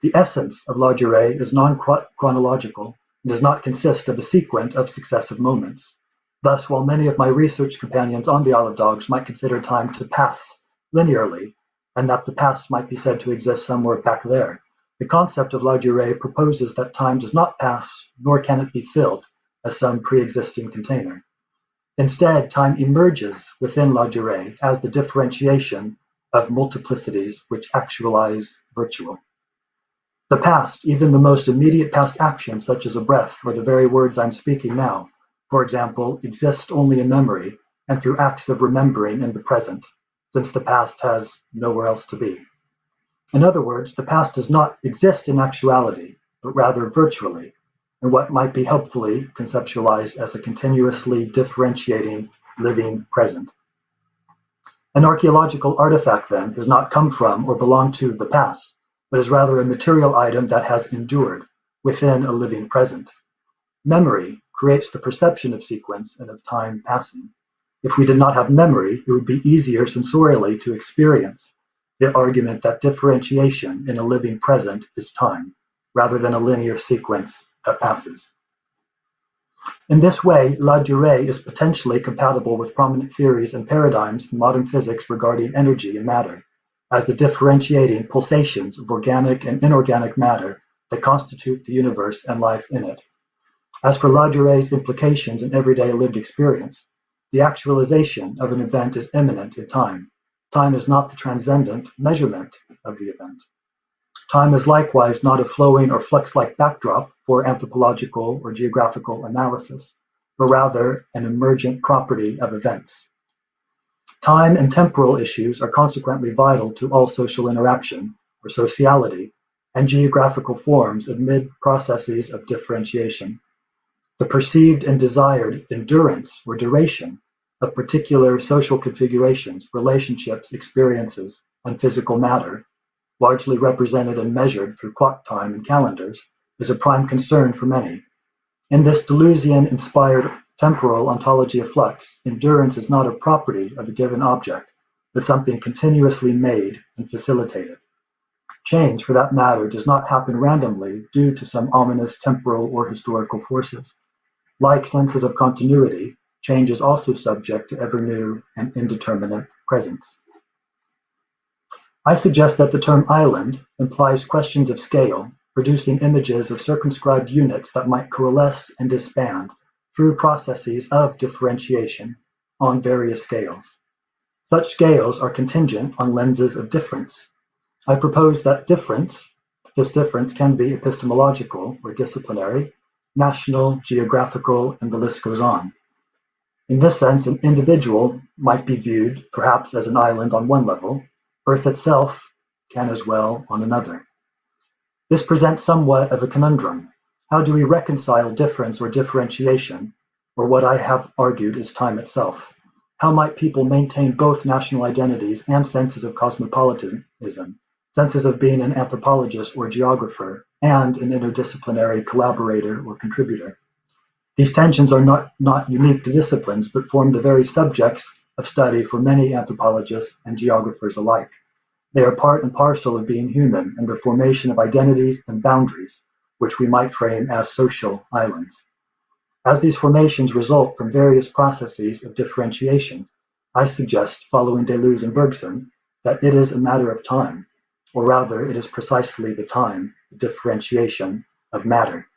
The essence of la durée is non-chronological and does not consist of a sequence of successive moments. Thus, while many of my research companions on the Isle of Dogs might consider time to pass linearly, and that the past might be said to exist somewhere back there, The concept of la durée proposes that time does not pass, nor can it be filled as some pre-existing container. Instead, time emerges within la durée as the differentiation of multiplicities which actualize virtual. The past, even the most immediate past actions such as a breath or the very words I'm speaking now, for example, exist only in memory and through acts of remembering in the present, since the past has nowhere else to be. In other words, the past does not exist in actuality, but rather virtually, in what might be helpfully conceptualized as a continuously differentiating living present. An archaeological artifact, then, does not come from or belong to the past, but is rather a material item that has endured within a living present. Memory creates the perception of sequence and of time passing. If we did not have memory, it would be easier sensorially to experience the argument that differentiation in a living present is time, rather than a linear sequence that passes. In this way, la durée is potentially compatible with prominent theories and paradigms in modern physics regarding energy and matter, as the differentiating pulsations of organic and inorganic matter that constitute the universe and life in it. As for la durée's implications in everyday lived experience, the actualization of an event is immanent in time. Time is not the transcendent measurement of the event. Time is likewise not a flowing or flux-like backdrop for anthropological or geographical analysis, but rather an emergent property of events. Time and temporal issues are consequently vital to all social interaction, or sociality, and geographical forms amid processes of differentiation. The perceived and desired endurance or duration of particular social configurations, relationships, experiences, and physical matter, largely represented and measured through clock time and calendars, is a prime concern for many. In this Deleuzian-inspired temporal ontology of flux, endurance is not a property of a given object, but something continuously made and facilitated. Change, for that matter, does not happen randomly due to some ominous temporal or historical forces. Like senses of continuity, change is also subject to ever new and indeterminate presence. I suggest that the term island implies questions of scale, producing images of circumscribed units that might coalesce and disband through processes of differentiation on various scales. Such scales are contingent on lenses of difference. I propose that this difference can be epistemological or disciplinary, national, geographical, and the list goes on. In this sense, an individual might be viewed perhaps as an island on one level. Earth itself can as well on another. This presents somewhat of a conundrum. How do we reconcile difference or differentiation, or what I have argued is time itself? How might people maintain both national identities and senses of cosmopolitanism, senses of being an anthropologist or geographer, and an interdisciplinary collaborator or contributor? These tensions are not unique to disciplines, but form the very subjects of study for many anthropologists and geographers alike. They are part and parcel of being human and the formation of identities and boundaries, which we might frame as social islands. As these formations result from various processes of differentiation, I suggest, following Deleuze and Bergson, that it is a matter of time, or rather it is precisely the time, the differentiation of matter.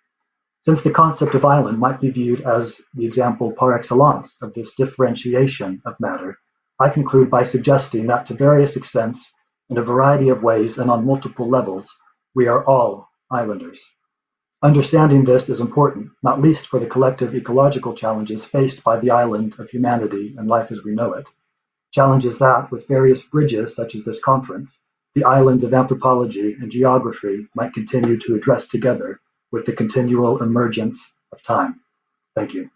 Since the concept of island might be viewed as the example par excellence of this differentiation of matter, I conclude by suggesting that to various extents, in a variety of ways and on multiple levels, we are all islanders. Understanding this is important, not least for the collective ecological challenges faced by the island of humanity and life as we know it. Challenges that, with various bridges such as this conference, the islands of anthropology and geography might continue to address together with the continual emergence of time. Thank you.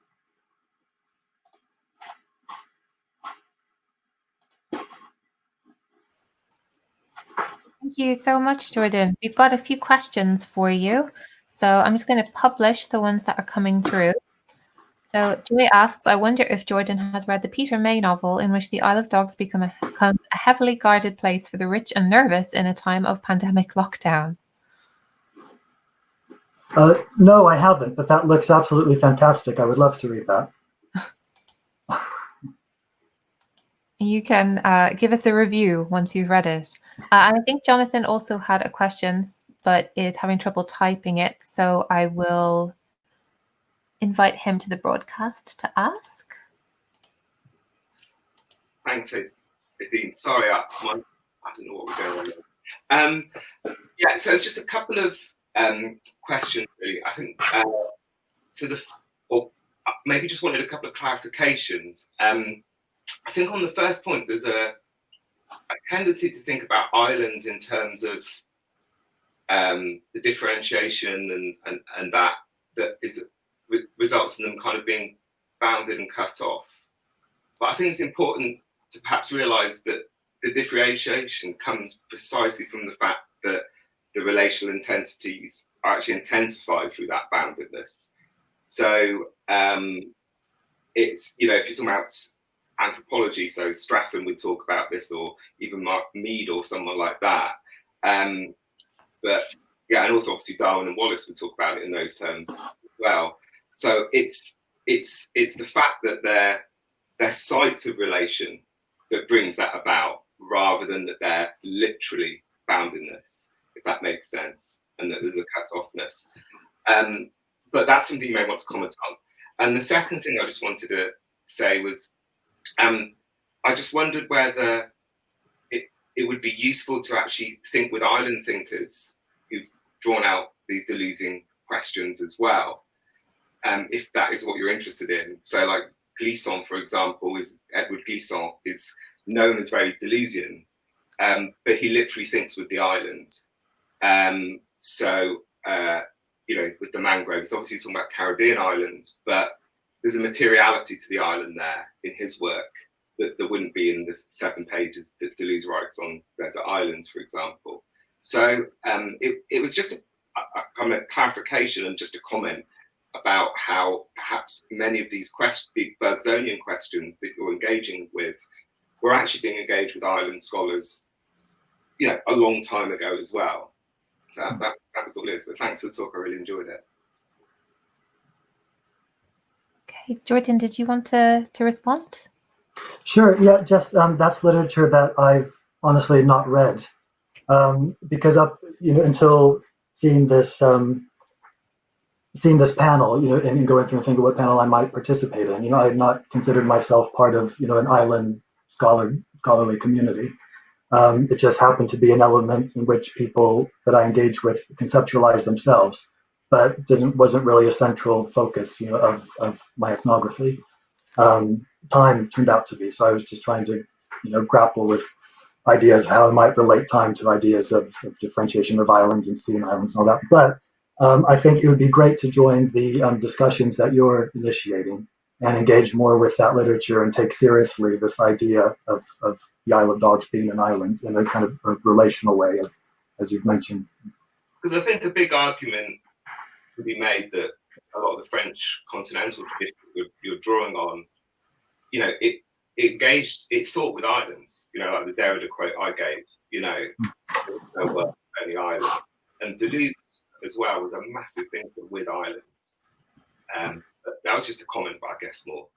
Thank you so much, Jordan. We've got a few questions for you. So I'm just going to publish the ones that are coming through. So Joy asks, I wonder if Jordan has read the Peter May novel in which the Isle of Dogs becomes a heavily guarded place for the rich and nervous in a time of pandemic lockdown. No, I haven't, but that looks absolutely fantastic. I would love to read that. You can give us a review once you've read it. And I think Jonathan also had a question but is having trouble typing it. So I will invite him to the broadcast to ask. Thanks, Aideen. Sorry, I don't know what we're going on there. Yeah, so it's just a couple of questions, really. I think or maybe just wanted a couple of clarifications. I think on the first point, there's a tendency to think about islands in terms of the differentiation and that results in them kind of being bounded and cut off. But I think it's important to perhaps realise that the differentiation comes precisely from the fact that the relational intensities are actually intensified through that boundedness. So it's, if you're talking about anthropology, so Stratham would talk about this, or even Mark Mead or someone like that. But yeah, and also obviously Darwin and Wallace would talk about it in those terms as well. So it's the fact that they're sites of relation that brings that about, rather than that they're literally boundedness, if that makes sense, and that there's a cut-offness. But that's something you may want to comment on. And the second thing I just wanted to say was, I just wondered whether it would be useful to actually think with island thinkers who've drawn out these delusing questions as well, if that is what you're interested in. So like Glisson, for example, Edward Glisson is known as very Delusian, but he literally thinks with the island. With the mangroves, obviously he's talking about Caribbean islands, but there's a materiality to the island there in his work that there wouldn't be in the 7 pages that Deleuze writes on desert islands, for example. So it was just a clarification and just a comment about how perhaps many of these the Bergsonian questions that you're engaging with were actually being engaged with island scholars, a long time ago as well. So that was all it is. But thanks for the talk. I really enjoyed it. Okay, Jordan, did you want to respond? Sure. Yeah, just that's literature that I've honestly not read, because until seeing this panel, and going through and thinking what panel I might participate in, I had not considered myself part of an island scholarly community. It just happened to be an element in which people that I engaged with conceptualized themselves, but wasn't really a central focus, of my ethnography. Time turned out to be. So I was just trying to, grapple with ideas of how I might relate time to ideas of differentiation of islands and sea and islands and all that. But I think it would be great to join the discussions that you're initiating and engage more with that literature and take seriously this idea of the Isle of Dogs being an island in a kind of a relational way, as you've mentioned. Because I think a big argument to be made that a lot of the French continental tradition you're drawing on, it thought with islands, like the Derrida quote I gave, no work, only islands. And Deleuze as well was a massive thinker with islands. But that was just a comment, but I guess more.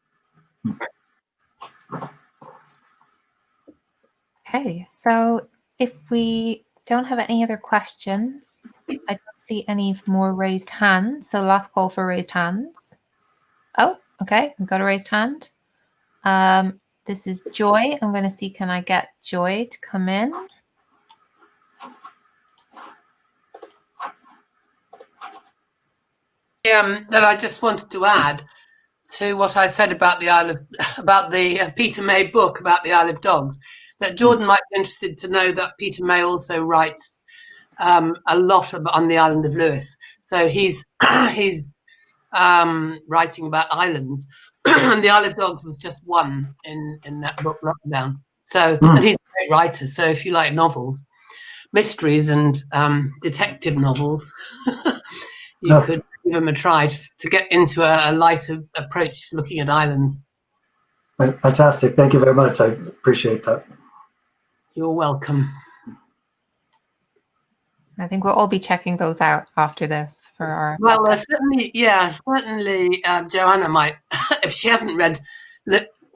Okay, so if we don't have any other questions, I don't see any more raised hands. So last call for raised hands. Oh, okay, we've got a raised hand. This is Joy. I'm going to see, can I get Joy to come in? That I just wanted to add to what I said about the Peter May book about the Isle of Dogs, that Jordan might be interested to know that Peter May also writes a lot on the island of Lewis. So he's writing about islands, and the Isle of Dogs was just one in that book, Lockdown. So and he's a great writer. So if you like novels, mysteries and detective novels, you could give them a try to get into a lighter approach to looking at islands. Fantastic. Thank you very much. I appreciate that. You're welcome. I think we'll all be checking those out after this for our... Well, certainly, Joanna might, if she hasn't read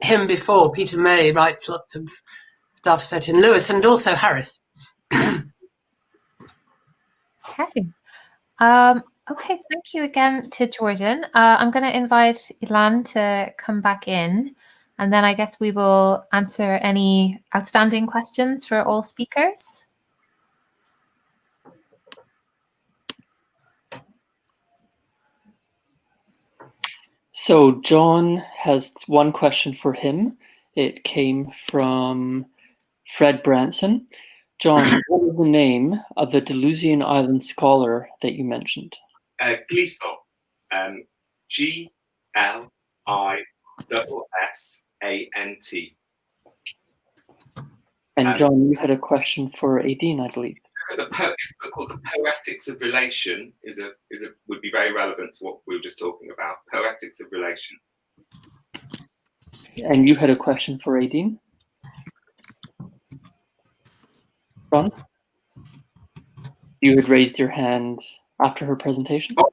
him before. Peter May writes lots of stuff set in Lewis and also Harris. Okay. Okay, thank you again to Jordan. I'm going to invite Ilan to come back in, and then I guess we will answer any outstanding questions for all speakers. So John has one question for him. It came from Fred Branson. John, what was the name of the Delusian Island scholar that you mentioned? Glisson. Glisant. And John, you had a question for Aideen, I believe. This book called The Poetics of Relation would be very relevant to what we were just talking about. Poetics of Relation. And you had a question for Aideen? Ron? You had raised your hand after her presentation? Oh,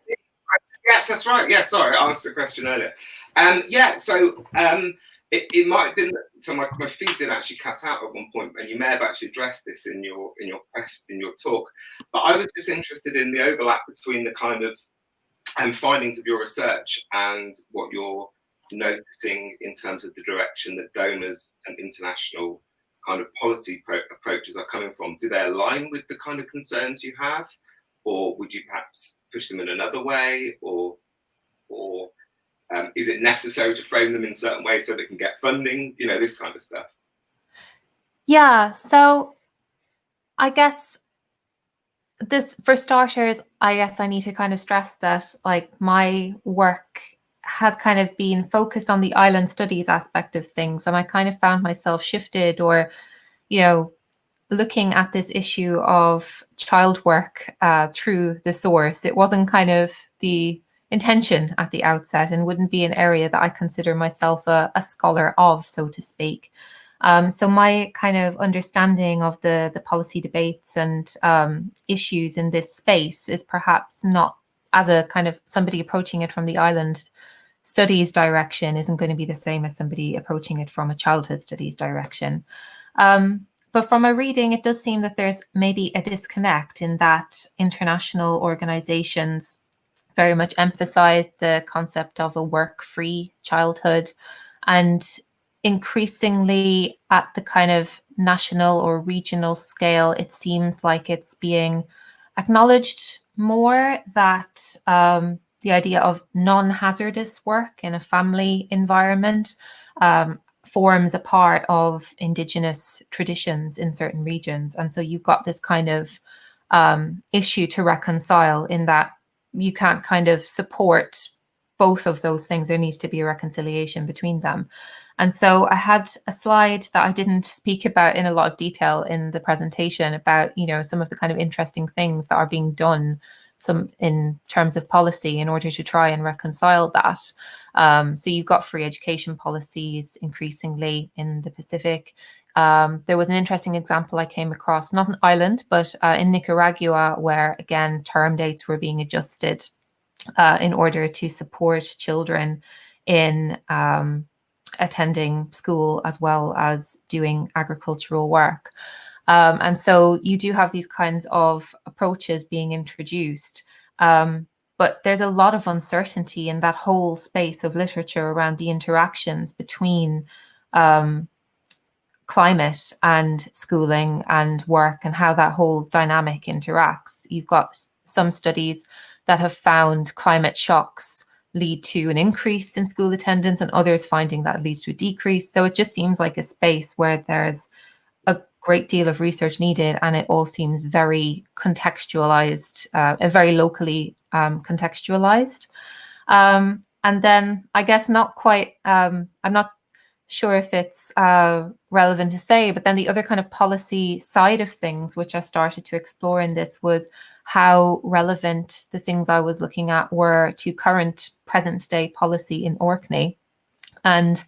yes, that's right. Yeah, sorry, I asked a question earlier. It might have been so my feed did actually cut out at one point, and you may have actually addressed this in your talk. But I was just interested in the overlap between the kind of findings of your research and what you're noticing in terms of the direction that donors and international kind of policy approaches are coming from. Do they align with the kind of concerns you have, or would you perhaps push them in another way, or is it necessary to frame them in certain ways so they can get funding? You know, this kind of stuff. Yeah, so I guess this, for starters, I guess I need to kind of stress that like my work has kind of been focused on the island studies aspect of things, and I kind of found myself shifted, or, you know, looking at this issue of child work through the source. It wasn't kind of the intention at the outset, and wouldn't be an area that I consider myself a scholar of, so to speak. So my kind of understanding of the policy debates and issues in this space is perhaps not, as a kind of somebody approaching it from the island studies direction, isn't going to be the same as somebody approaching it from a childhood studies direction. But from my reading, it does seem that there's maybe a disconnect in that international organizations very much emphasize the concept of a work-free childhood, and increasingly at the kind of national or regional scale, it seems like it's being acknowledged more that the idea of non-hazardous work in a family environment forms a part of Indigenous traditions in certain regions. And so you've got this kind of issue to reconcile, in that you can't kind of support both of those things. There needs to be a reconciliation between them. And so I had a slide that I didn't speak about in a lot of detail in the presentation about, you know, some of the kind of interesting things that are being done, some in terms of policy, in order to try and reconcile that. So you've got free education policies increasingly in the Pacific. There was an interesting example I came across, not an island, but in Nicaragua, where again, term dates were being adjusted in order to support children in attending school as well as doing agricultural work. And so you do have these kinds of approaches being introduced. But there's a lot of uncertainty in that whole space of literature around the interactions between climate and schooling and work, and how that whole dynamic interacts. You've got some studies that have found climate shocks lead to an increase in school attendance, and others finding that leads to a decrease. So it just seems like a space where there's a great deal of research needed, and it all seems very contextualized, very locally contextualized. And then I guess not quite, I'm not sure if it's relevant to say, but then the other kind of policy side of things, which I started to explore in this, was how relevant the things I was looking at were to current present day policy in Orkney. And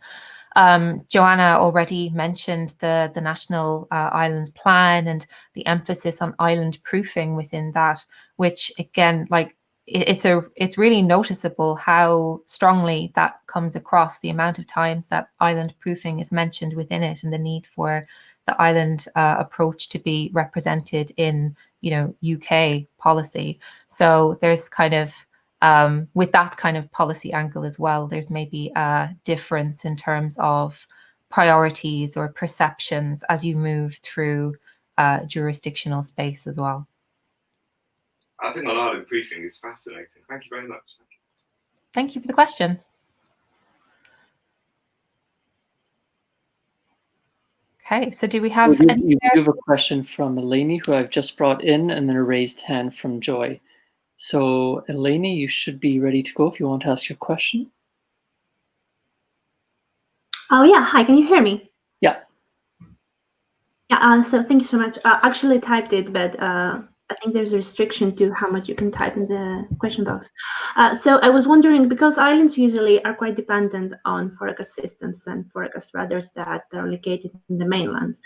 Joanna already mentioned the National Islands Plan and the emphasis on island proofing within that, which again, like, it's really noticeable how strongly that comes across, the amount of times that island proofing is mentioned within it, and the need for the island approach to be represented in UK policy. So there's kind of with that kind of policy angle as well, there's maybe a difference in terms of priorities or perceptions as you move through jurisdictional space as well. I think on Ireland briefing is fascinating. Thank you very much. Thank you for the question. Okay, so do we have any? You have a question from Eleni, who I've just brought in, and then a raised hand from Joy. So Eleni, you should be ready to go if you want to ask your question. Oh yeah, hi, can you hear me? Yeah. Yeah, so thank you so much. Actually I typed it, but I think there's a restriction to how much you can type in the question box. So I was wondering, because islands usually are quite dependent on forecast systems and forecast radars that are located in the mainland.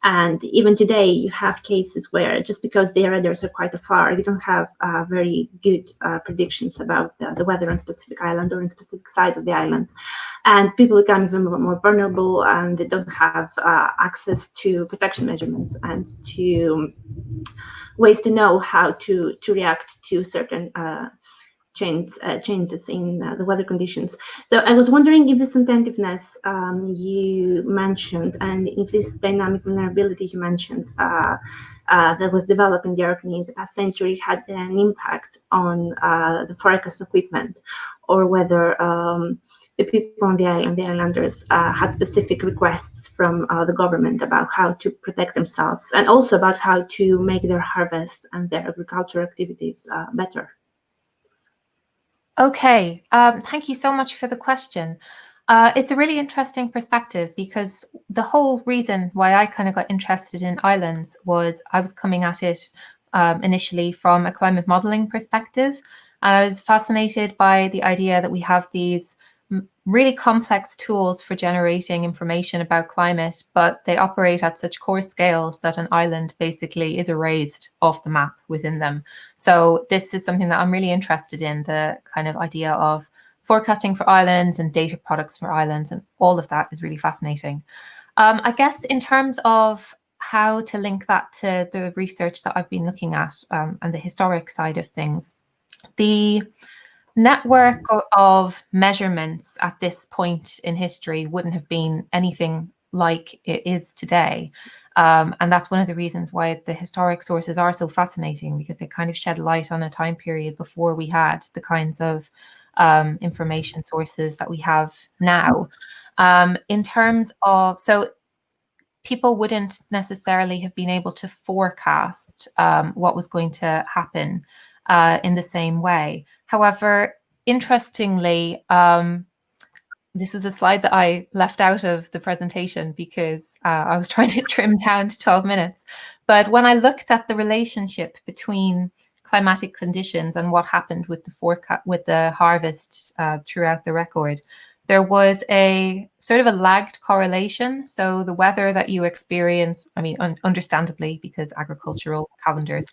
And even today, you have cases where just because the radars are quite afar, you don't have very good predictions about the weather on a specific island or on a specific side of the island. And people become even more vulnerable, and they don't have access to protection measurements and to ways to know how to react to certain changes in the weather conditions. So I was wondering if this attentiveness you mentioned, and if this dynamic vulnerability you mentioned that was developed in the Orkney in the past century had an impact on the forecast equipment, or whether the people on the island, the islanders, had specific requests from the government about how to protect themselves, and also about how to make their harvest and their agricultural activities better. Okay, thank you so much for the question. It's a really interesting perspective, because the whole reason why I kind of got interested in islands was I was coming at it initially from a climate modeling perspective. I was fascinated by the idea that we have these really complex tools for generating information about climate, but they operate at such coarse scales that an island basically is erased off the map within them. So this is something that I'm really interested in, the kind of idea of forecasting for islands and data products for islands, and all of that is really fascinating. I guess in terms of how to link that to the research that I've been looking at and the historic side of things, the network of measurements at this point in history wouldn't have been anything like it is today. And that's one of the reasons why the historic sources are so fascinating, because they kind of shed light on a time period before we had the kinds of information sources that we have now. In terms of, so people wouldn't necessarily have been able to forecast what was going to happen in the same way. However, interestingly, this was a slide that I left out of the presentation because I was trying to trim down to 12 minutes. But when I looked at the relationship between climatic conditions and what happened with the forecast, with the harvest throughout the record, there was a sort of a lagged correlation. So the weather that you experience, I mean, understandably, because agricultural calendars,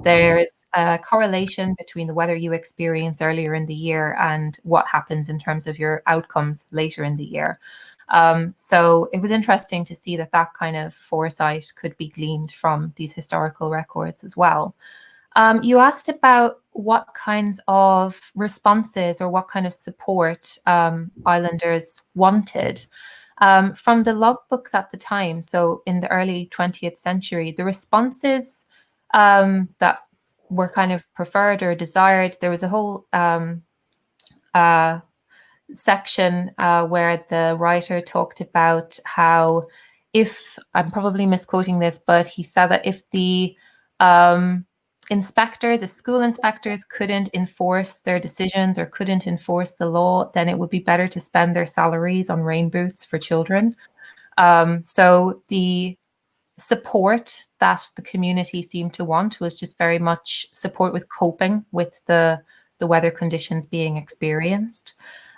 there's a correlation between the weather you experience earlier in the year and what happens in terms of your outcomes later in the year. So it was interesting to see that that kind of foresight could be gleaned from these historical records as well. You asked about what kinds of responses or what kind of support islanders wanted. From the logbooks at the time, so in the early 20th century, the responses that were kind of preferred or desired, there was a whole section where the writer talked about how, if, I'm probably misquoting this, but he said that if the inspectors, if school inspectors couldn't enforce their decisions or couldn't enforce the law, then it would be better to spend their salaries on rain boots for children. So the support that the community seemed to want was just very much support with coping with the weather conditions being experienced.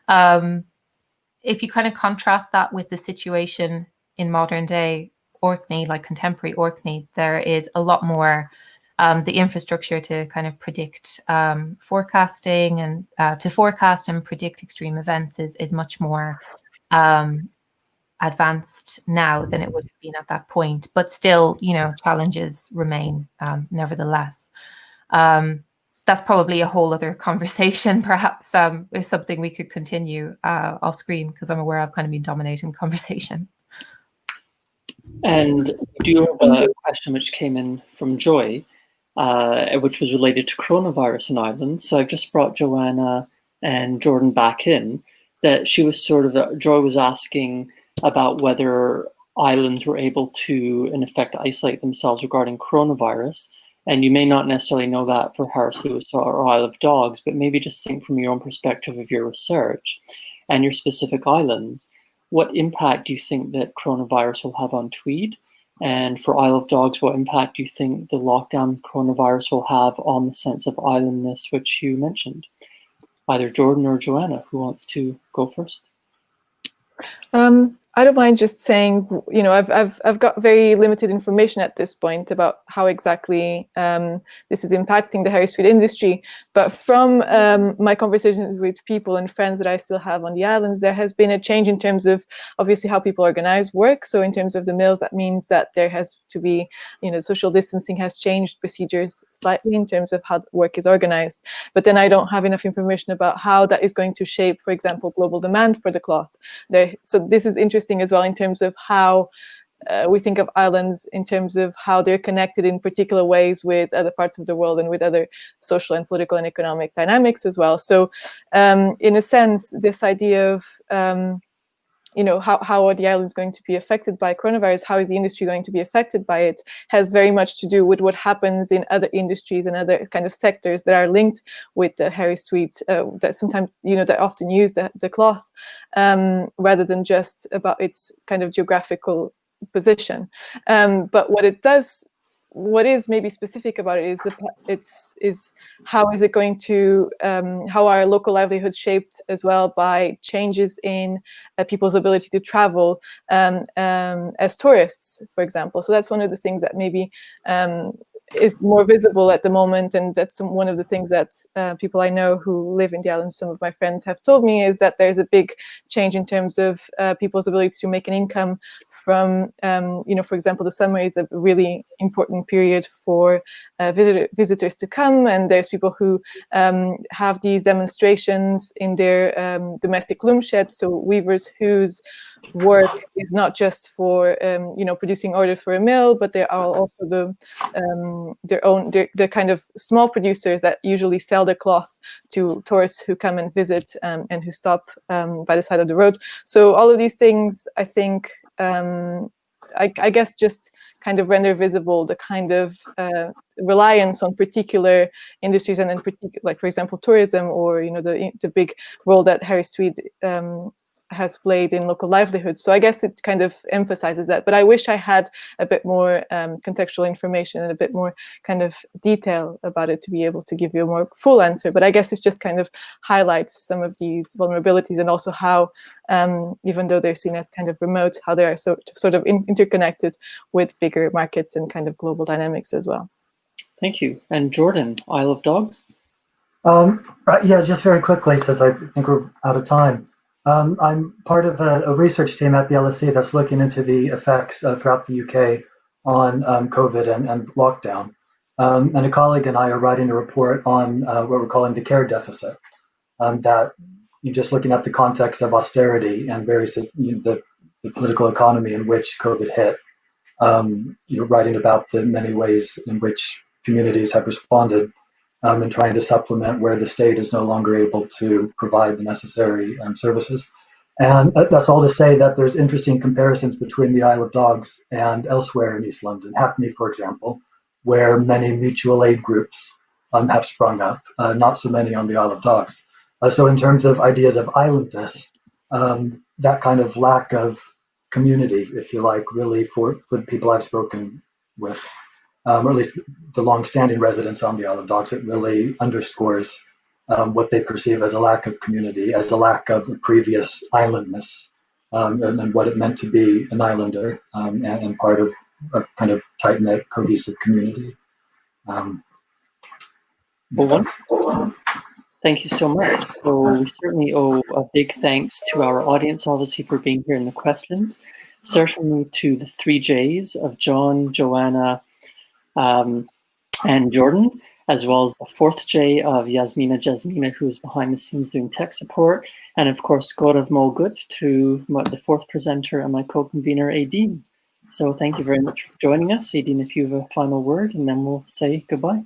If you kind of contrast that with the situation in modern day Orkney, like contemporary Orkney, there is a lot more the infrastructure to kind of predict forecasting and to forecast and predict extreme events is much more advanced now than it would have been at that point, but still, challenges remain nevertheless. That's probably a whole other conversation, perhaps. Is something we could continue off screen, because I'm aware I've kind of been dominating the conversation. And do you have a question which came in from Joy, which was related to coronavirus in Ireland? So I've just brought Joanna and Jordan back in. That she was Joy was asking about whether islands were able to, in effect, isolate themselves regarding coronavirus. And you may not necessarily know that for Harris Lewis or Isle of Dogs, but maybe just think from your own perspective of your research and your specific islands. What impact do you think that coronavirus will have on Tweed? And for Isle of Dogs, what impact do you think the lockdown coronavirus will have on the sense of islandness, which you mentioned? Either Jordan or Joanna, who wants to go first? I don't mind just saying, I've got very limited information at this point about how exactly this is impacting the Harris Tweed industry. But from my conversations with people and friends that I still have on the islands, there has been a change in terms of obviously how people organize work. So in terms of the mills, that means that there has to be, social distancing has changed procedures slightly in terms of how work is organized. But then I don't have enough information about how that is going to shape, for example, global demand for the cloth. So this is interesting as well in terms of how we think of islands, in terms of how they're connected in particular ways with other parts of the world and with other social and political and economic dynamics as well. So in a sense, this idea of how are the islands going to be affected by coronavirus, how is the industry going to be affected by it, has very much to do with what happens in other industries and other kind of sectors that are linked with the Harris Tweed, that sometimes, that often use the cloth, rather than just about its kind of geographical position. But what is maybe specific about it is how is it going to, how are local livelihoods shaped as well by changes in people's ability to travel as tourists, for example. So that's one of the things that maybe is more visible at the moment, and that's one of the things that people I know who live in the islands, some of my friends, have told me, is that there's a big change in terms of people's ability to make an income from, for example, the summer is a really important period for visitors to come, and there's people who have these demonstrations in their domestic loom sheds, so weavers whose work is not just for producing orders for a mill, but there are also their kind of small producers that usually sell their cloth to tourists who come and visit and who stop by the side of the road. So all of these things, I think, I guess just kind of render visible the kind of reliance on particular industries, and in particular, like for example, tourism, or the big role that Harris Tweed has played in local livelihoods. So I guess it kind of emphasizes that. But I wish I had a bit more contextual information and a bit more kind of detail about it to be able to give you a more full answer. But I guess it just kind of highlights some of these vulnerabilities, and also how, even though they're seen as kind of remote, how they are sort of interconnected with bigger markets and kind of global dynamics as well. Thank you. And Jordan, Isle of Dogs? Yeah, just very quickly, since I think we're out of time. I'm part of a research team at the LSE that's looking into the effects throughout the UK on COVID and lockdown. And a colleague and I are writing a report on what we're calling the care deficit, that you're just looking at the context of austerity and various the political economy in which COVID hit. You're writing about the many ways in which communities have responded and trying to supplement where the state is no longer able to provide the necessary services. And that's all to say that there's interesting comparisons between the Isle of Dogs and elsewhere in East London, Hackney, for example, where many mutual aid groups have sprung up, not so many on the Isle of Dogs. So in terms of ideas of islandness, that kind of lack of community, if you like, really for the people I've spoken with, or at least the long-standing residents on the Isle of Dogs, it really underscores what they perceive as a lack of community, as a lack of the previous islandness, and what it meant to be an islander, and part of a kind of tight-knit, cohesive community. Thank you so much. So we certainly owe a big thanks to our audience, obviously, for being here in the questions. Certainly to the 3 Js of John, Joanna, and Jordan, as well as the 4th J of Jasmina, who's behind the scenes doing tech support. And of course, Gaurav Molgut, to the 4th presenter and my co-convener, Aideen. So thank you very much for joining us. Aideen, if you have a final word, and then we'll say goodbye.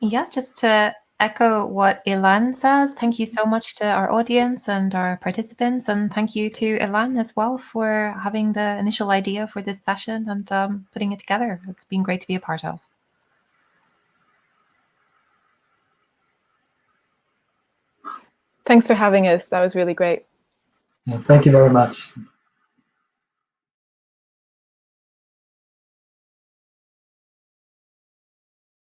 Yeah, just to echo what Ilan says, thank you so much to our audience and our participants, and thank you to Ilan as well for having the initial idea for this session and putting it together. It's been great to be a part of. Thanks for having us. That was really great. Yeah, thank you very much.